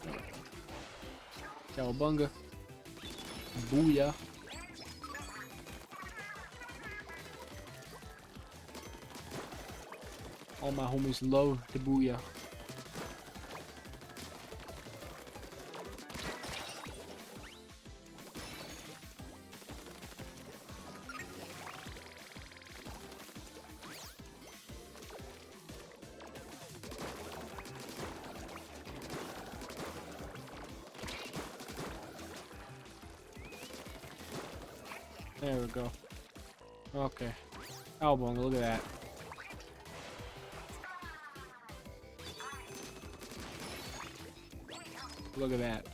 Okay. Cowabunga. Booyah. All my homies love the booyah. There we go. Okay. Cowabunga, look at that. Look at that.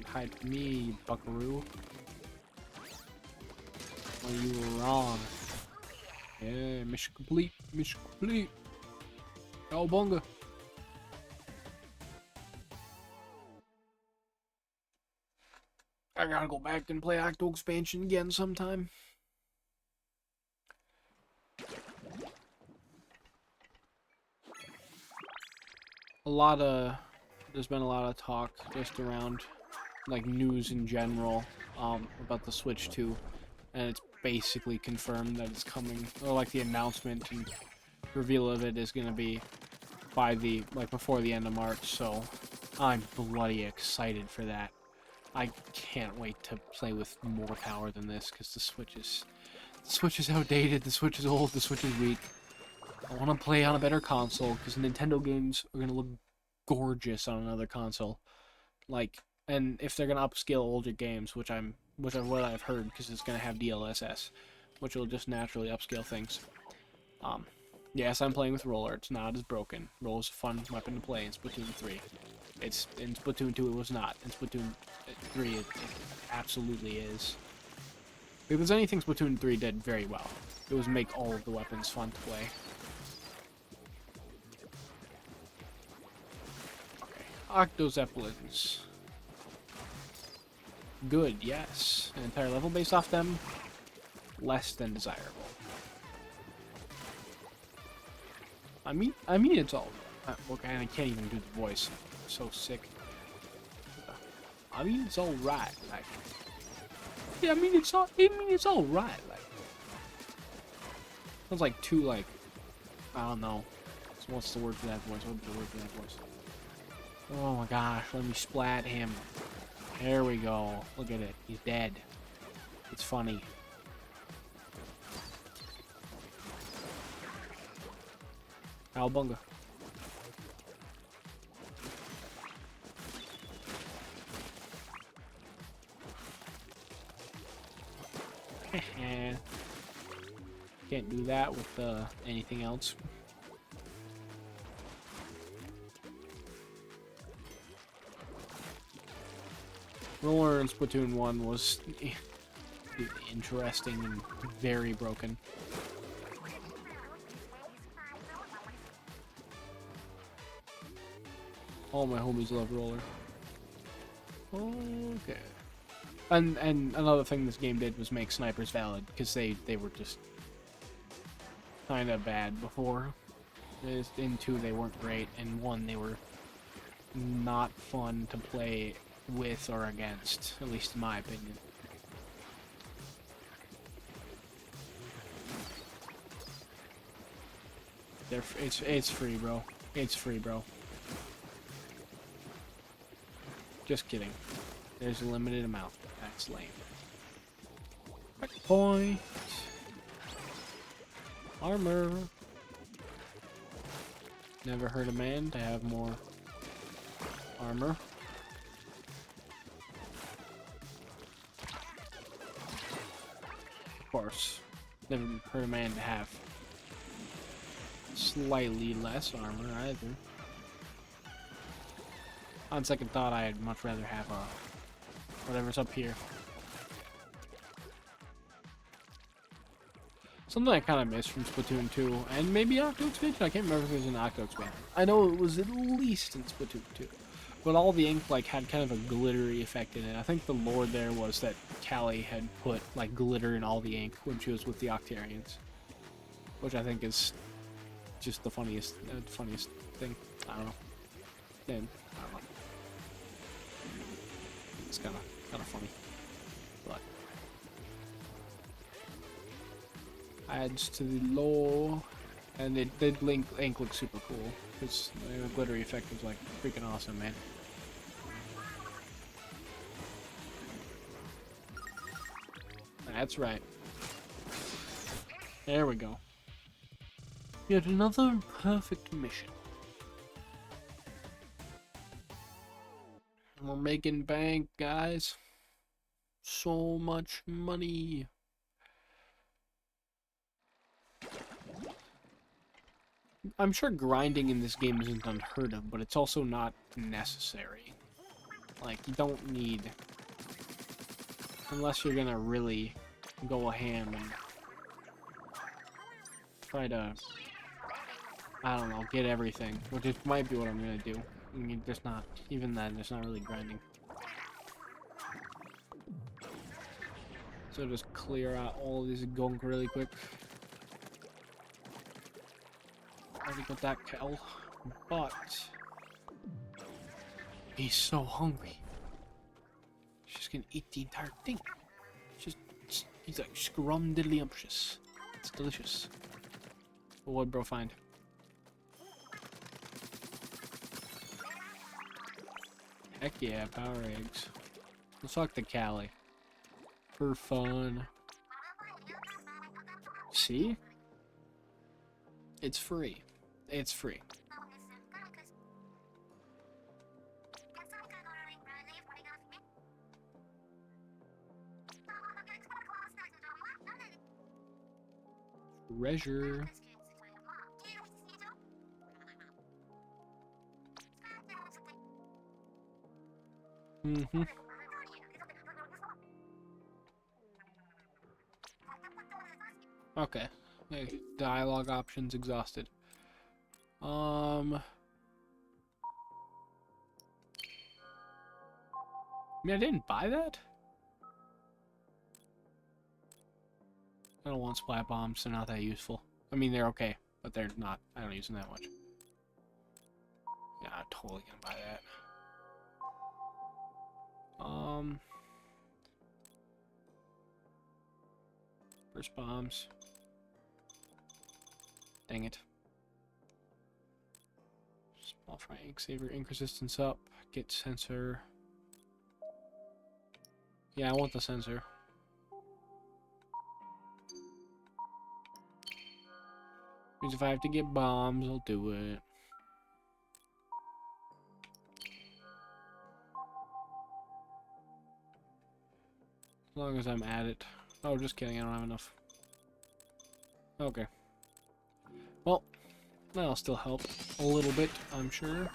Hide from me, buckaroo. Oh, you were wrong. Yeah, mission complete. Mission complete. Cowabunga. I gotta go back and play Octo Expansion again sometime. There's been a lot of talk just around, like, news in general, about the Switch 2, and it's basically confirmed that it's coming, or like the announcement and reveal of it is gonna be before the end of March, so I'm bloody excited for that. I can't wait to play with more power than this, because the Switch is outdated, the Switch is old, the Switch is weak. I want to play on a better console, because Nintendo games are gonna look gorgeous on another console. Like, and if they're gonna upscale older games, which what I've heard, because it's gonna have DLSS, which will just naturally upscale things. Yes, I'm playing with Roller. It's not as broken. Roller's a fun weapon to play in Splatoon 3. It's in Splatoon 2. It was not. In Splatoon 3, it absolutely is. If there's anything Splatoon 3 did very well, it was make all of the weapons fun to play. Octo Zeppelins. Good, yes. An entire level based off them? Less than desirable. I mean it's all... okay, I can't even do the voice. I'm so sick. I mean it's alright, like... Yeah, I mean it's alright, like... Sounds like too, like... I don't know. So what's the word for that voice? What's the word for that voice? Oh my gosh, let me splat him. There we go. Look at it. He's dead. It's funny. Cowabunga. Can't do that with anything else. Roller in Splatoon 1 was interesting and very broken. All my homies love Roller. Okay. And another thing this game did was make snipers valid, because they were just kind of bad before. In 2 they weren't great, in 1 they were not fun to play with or against, at least in my opinion. It's free, bro. It's free, bro. Just kidding. There's a limited amount. That's lame. Point. Armor. Never hurt a man to have more armor. Of course. Never hurt a man to have slightly less armor either. On second thought, I'd much rather have whatever's up here. Something I kind of missed from Splatoon 2, and maybe Octo Expansion. I can't remember if it was in Octo Expansion. I know it was at least in Splatoon 2. But all the ink like had kind of a glittery effect in it. I think the lore there was that Callie had put like glitter in all the ink when she was with the Octarians, which I think is just the funniest thing. I don't know. And I don't know. It's kind of funny, but adds to the lore, and the ink looks super cool because the glittery effect is like freaking awesome, man. That's right. There we go. Yet another perfect mission. We're making bank, guys. So much money. I'm sure grinding in this game isn't unheard of, but it's also not necessary. Like, you don't need... Unless you're gonna really go ham and try to, I don't know, get everything, which is, might be what I'm gonna do. I mean, there's not, even then, there's not really grinding. So just clear out all this gunk really quick. Already got that kettle, but he's so hungry. He's just gonna eat the entire thing. He's like scrumdiddlyumptious. It's delicious. What'd bro find? Heck yeah, power eggs. Let's talk to Callie. For fun. See? It's free. It's free. Treasure. Mm-hmm. Okay. Hey, dialogue options exhausted. I mean, I didn't buy that? I don't want splat bombs, they're not that useful. I mean, they're okay, but they're not, I don't use them that much. Yeah, I'm totally gonna buy that. Burst bombs. Dang it. Small fry ink saver, ink resistance up, get sensor. Yeah, I want the sensor. Because if I have to get bombs, I'll do it. As long as I'm at it. Oh, just kidding, I don't have enough. Okay. Well, that'll still help a little bit, I'm sure.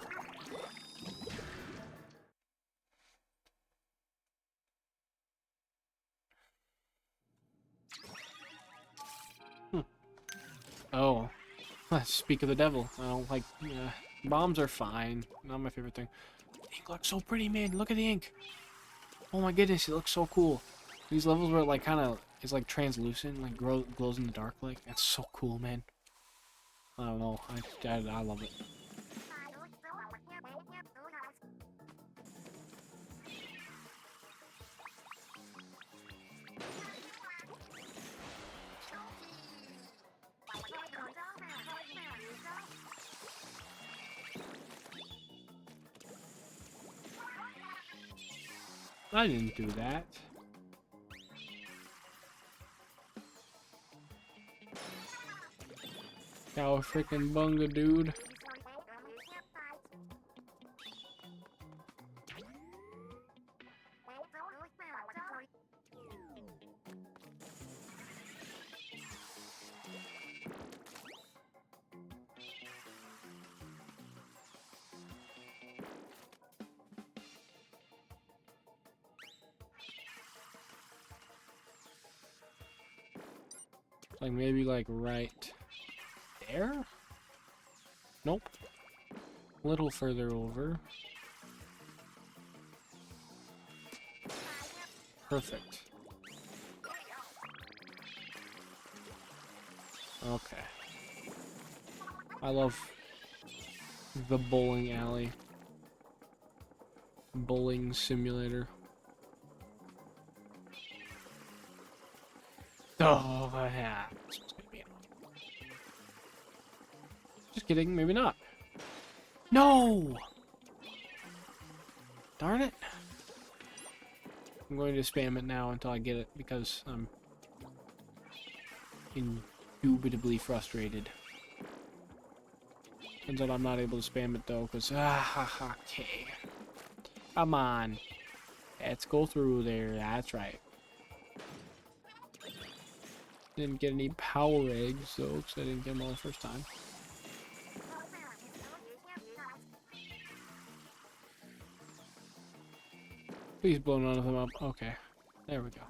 Oh. Speak of the devil. I don't like... bombs are fine. Not my favorite thing. The ink looks so pretty, man. Look at the ink. Oh my goodness, it looks so cool. These levels where it like kind of is like translucent, like glows in the dark. Like that's so cool, man. I don't know. I love it. I didn't do that. Cow freaking bunga, dude. Like maybe like right there? Nope. A little further over. Perfect. Okay. I love the bowling alley. Bowling simulator. Oh, yeah. Just kidding, maybe not. No! Darn it. I'm going to spam it now until I get it because I'm indubitably frustrated. Turns out I'm not able to spam it though because okay. Come on. Let's go through there. That's right. Didn't get any power eggs though because I didn't get them all the first time. Please blow none of them up. Okay. There we go.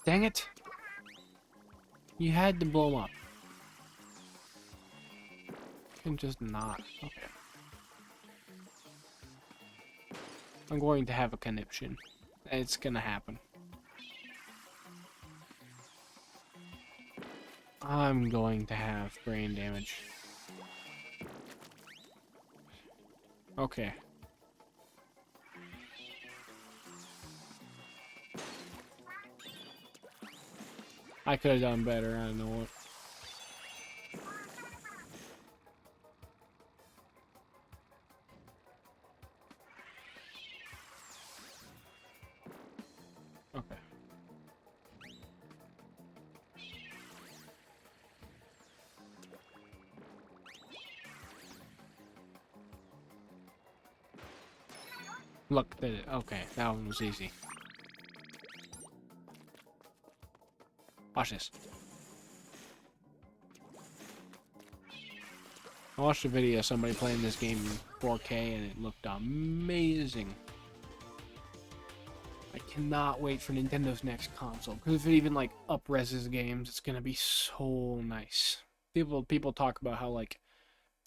Dang it. You had to blow them up. You can just not. Okay. I'm going to have a conniption. It's gonna happen. I'm going to have brain damage. Okay. I could have done better, I know it. Okay. Look, okay, that one was easy. Watch this. I watched a video of somebody playing this game in 4K and it looked amazing. I cannot wait for Nintendo's next console because if it even like up-reses games, it's gonna be so nice. People talk about how like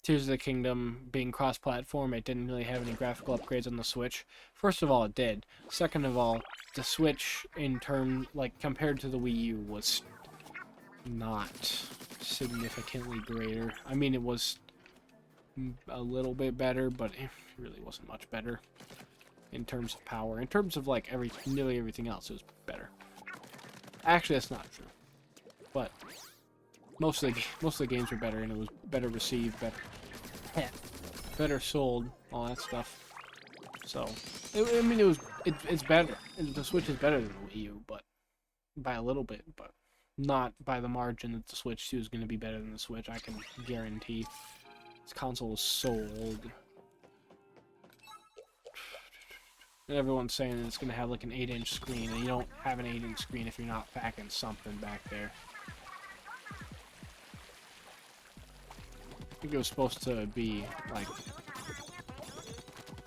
Tears of the Kingdom being cross-platform, it didn't really have any graphical upgrades on the Switch. First of all, it did. Second of all, the Switch, in terms, like, compared to the Wii U, was not significantly greater. I mean, it was a little bit better, but it really wasn't much better in terms of power. In terms of, like, nearly everything else, it was better. Actually, that's not true. But most of the games were better, and it was better received, better sold, all that stuff. So, I mean, it's better. The Switch is better than the Wii U, but by a little bit, but not by the margin that the Switch 2 is going to be better than the Switch. I can guarantee. This console is so old. And everyone's saying that it's going to have like an 8-inch screen, and you don't have an 8-inch screen if you're not packing something back there. I think it was supposed to be like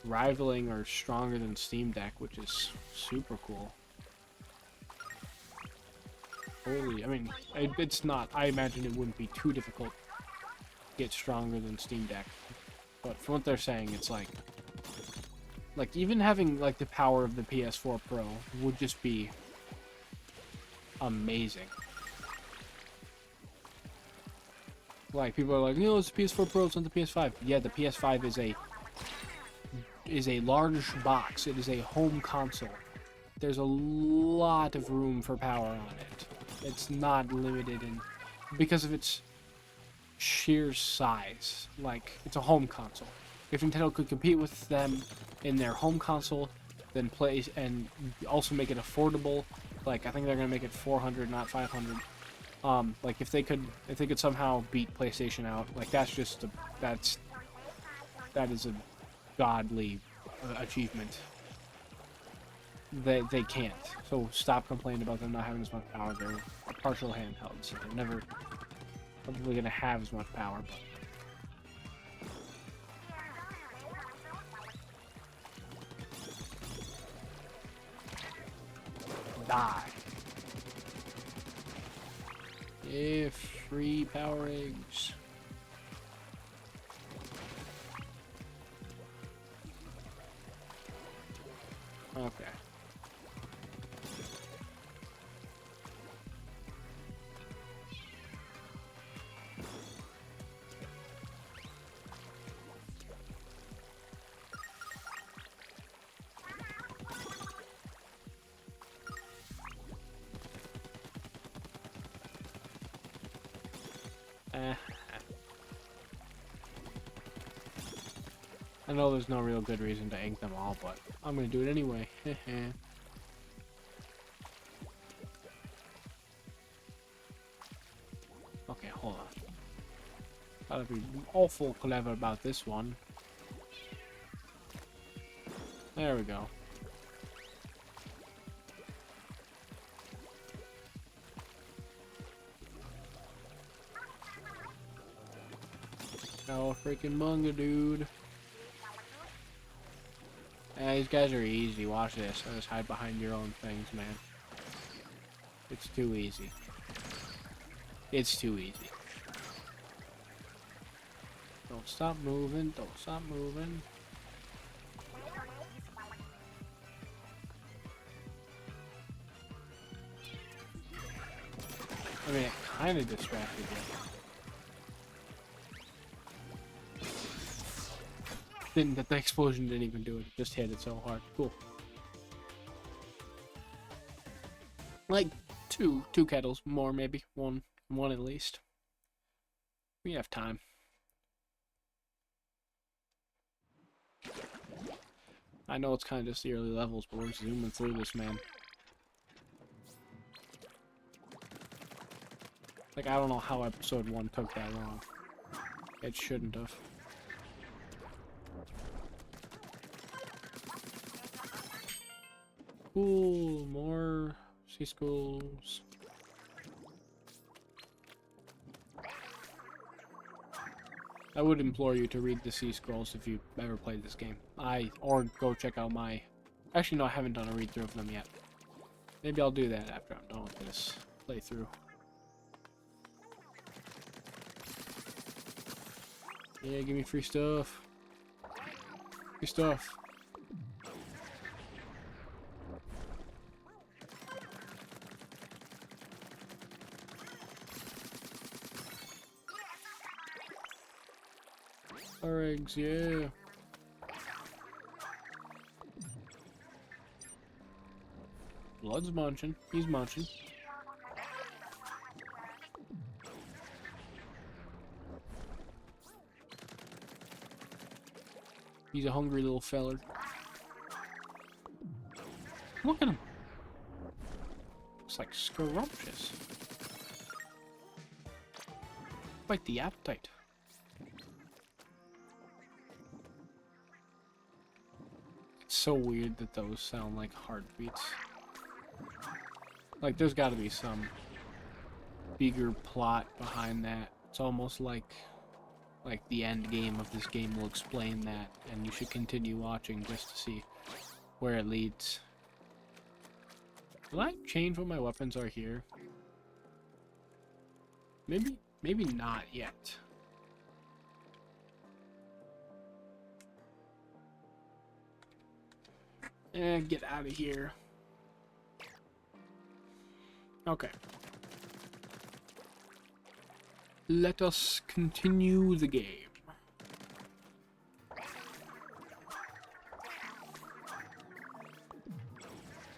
rivaling or stronger than Steam Deck, which is super cool. totally. I mean, it's not. I imagine it wouldn't be too difficult to get stronger than Steam Deck. But from what they're saying, it's like even having like the power of the PS4 Pro would just be amazing. Like people are like, no, it's the PS4 Pro, it's not the PS5. Yeah, the PS5 is a large box. It is a home console. There's a lot of room for power on it. It's not limited in because of its sheer size. Like, it's a home console. If Nintendo could compete with them in their home console, then play and also make it affordable, like I think they're gonna make it 400, not 500. Like if they could somehow beat PlayStation out, like that is a godly achievement. They can't. So stop complaining about them not having as much power. They're partial handhelds. So they're never probably gonna have as much power. But die. Yeah, free power eggs. Okay. I know there's no real good reason to ink them all, but I'm gonna do it anyway. Okay, hold on. Gotta be awful clever about this one. There we go. Oh, freaking manga, dude. These guys are easy. Watch this. Just hide behind your own things, man. It's too easy. It's too easy. Don't stop moving. Don't stop moving. I mean, it kind of distracted you. The explosion didn't even do it. It just hit it so hard. Cool. Like two kettles, more maybe. One at least. We have time. I know it's kind of just the early levels, but we're zooming through this, man. Like, I don't know how episode 1 took that long. It shouldn't have. Cool, more sea skulls. I would implore you to read the sea scrolls if you ever played this game. Or go check out my... Actually, no, I haven't done a read-through of them yet. Maybe I'll do that after I'm done with this playthrough. Yeah, give me free stuff. Free stuff. Our eggs, yeah. Blood's munching. He's munching. He's a hungry little feller. Look at him. Looks like scrumptious. Quite the appetite. It's so weird that those sound like heartbeats. Like, there's gotta be some bigger plot behind that. It's almost like the end game of this game will explain that, and you should continue watching just to see where it leads. Will I change what my weapons are here? Maybe not yet. Get out of here. Okay. Let us continue the game.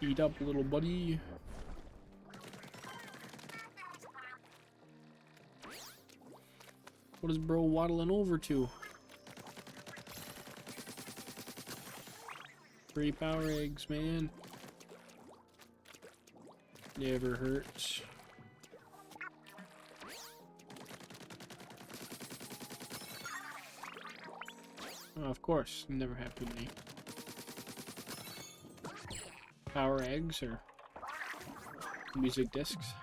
Eat up, little buddy. What is bro waddling over to? 3 power eggs, man. Never hurts. Oh, of course, never have too many. Power eggs or music discs.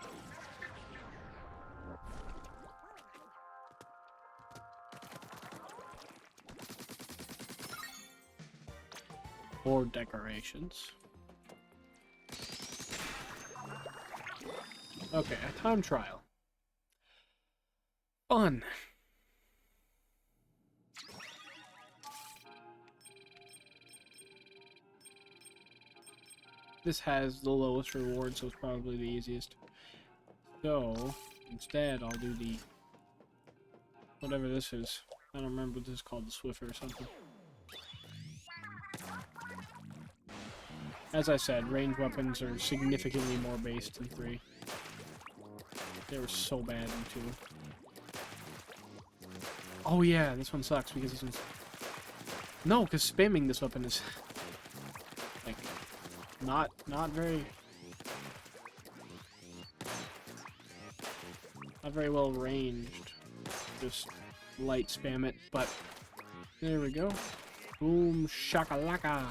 Or decorations. Okay, a time trial. Fun. This has the lowest reward, so it's probably the easiest. So, instead, I'll do the... whatever this is. I don't remember what this is called, the Swiffer or something. As I said, ranged weapons are significantly more based in 3. They were so bad in 2. Oh yeah, this one sucks because this one's... No, because spamming this weapon is... like... Not very well ranged. Just light spam it, but there we go. Boom shakalaka.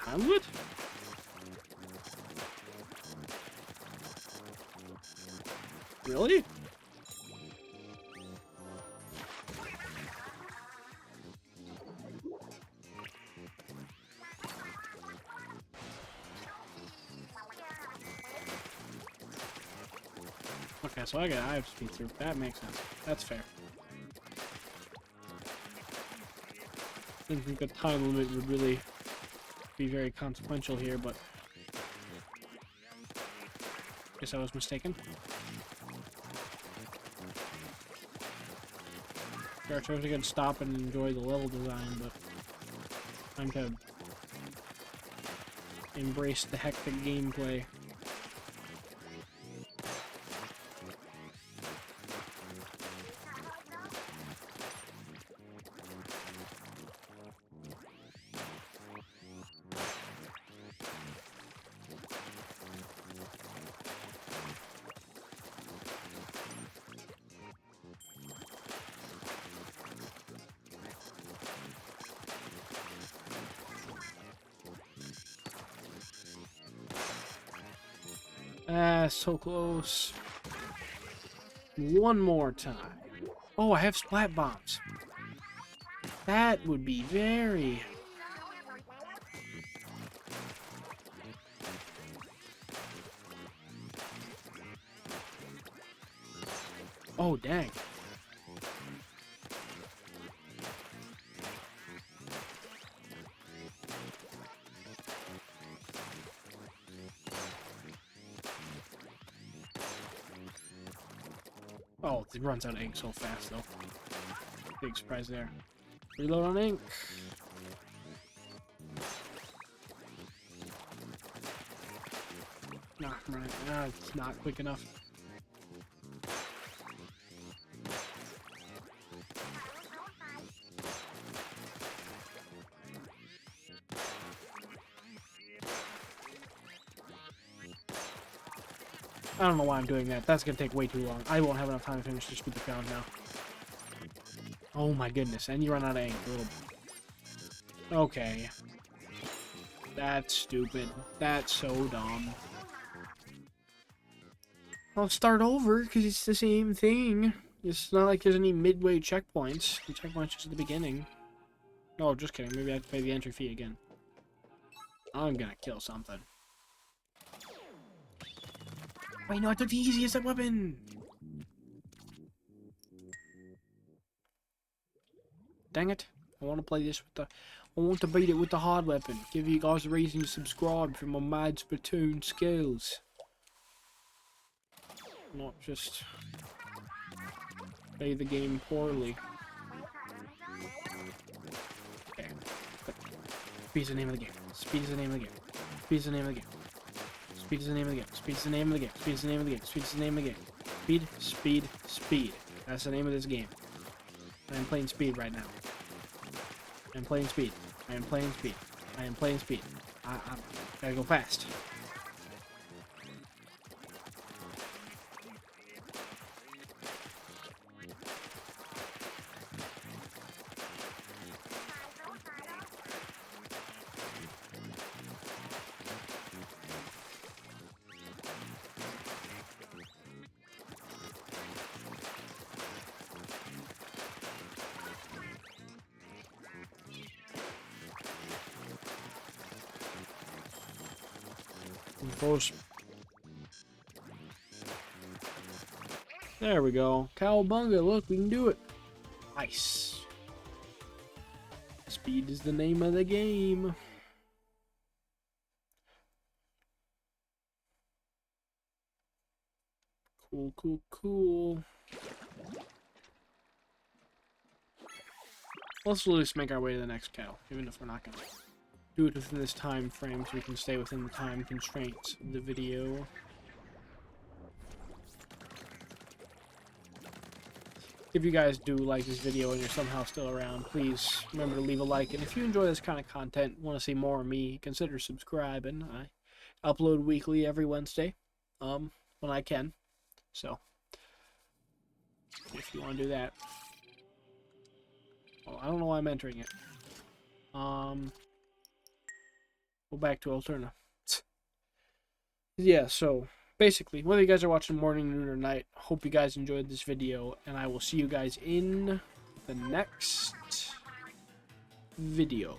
Handle it? Really? Okay, so I have to speed through. That makes sense. That's fair. Didn't think the time limit would really be very consequential here, but guess I was mistaken. Sure, I wish I could stop and enjoy the level design, but time to embrace the hectic gameplay. Ah, so close. One more time. Oh, I have splat bombs. That would be very... Oh, dang. Oh, it runs out of ink so fast, though. Big surprise there. Reload on ink. Nah, I'm running. Ah, it's not quick enough. I don't know why I'm doing that. That's gonna take way too long. I won't have enough time to finish this stupid round now. Oh my goodness, and you run out of ink, little Okay. That's stupid. That's so dumb. I'll start over because it's the same thing. It's not like there's any midway checkpoints. The checkpoint's just at the beginning. No, just kidding. Maybe I have to pay the entry fee again. I'm gonna kill something. Wait, no, I took the easiest weapon! Dang it. I want to play this with the... I want to beat it with the hard weapon. Give you guys a reason to subscribe for my mad Splatoon skills. Not just... play the game poorly. Okay. Speed is the name of the game. Speed is the name of the game. Speed is the name of the game. Speed is the name of the game. Speed is the name of the game. Speed is the name of the game. Speed is the name of the game. Speed, speed, speed. That's the name of this game. I am playing speed right now. I am playing speed. I am playing speed. I am playing speed. I gotta go fast. Close. There we go. Cowabunga, look, we can do it. Nice. Speed is the name of the game. Cool, cool, cool. Let's at least make our way to the next kettle, even if we're not gonna do it within this time frame, so we can stay within the time constraints of the video. If you guys do like this video and you're somehow still around, please remember to leave a like. And if you enjoy this kind of content, want to see more of me, consider subscribing. I upload weekly every Wednesday, when I can. So, if you want to do that. Oh, I don't know why I'm entering it. Go back to alternative. Yeah, so basically, whether you guys are watching morning, noon, or night, hope you guys enjoyed this video, and I will see you guys in the next video.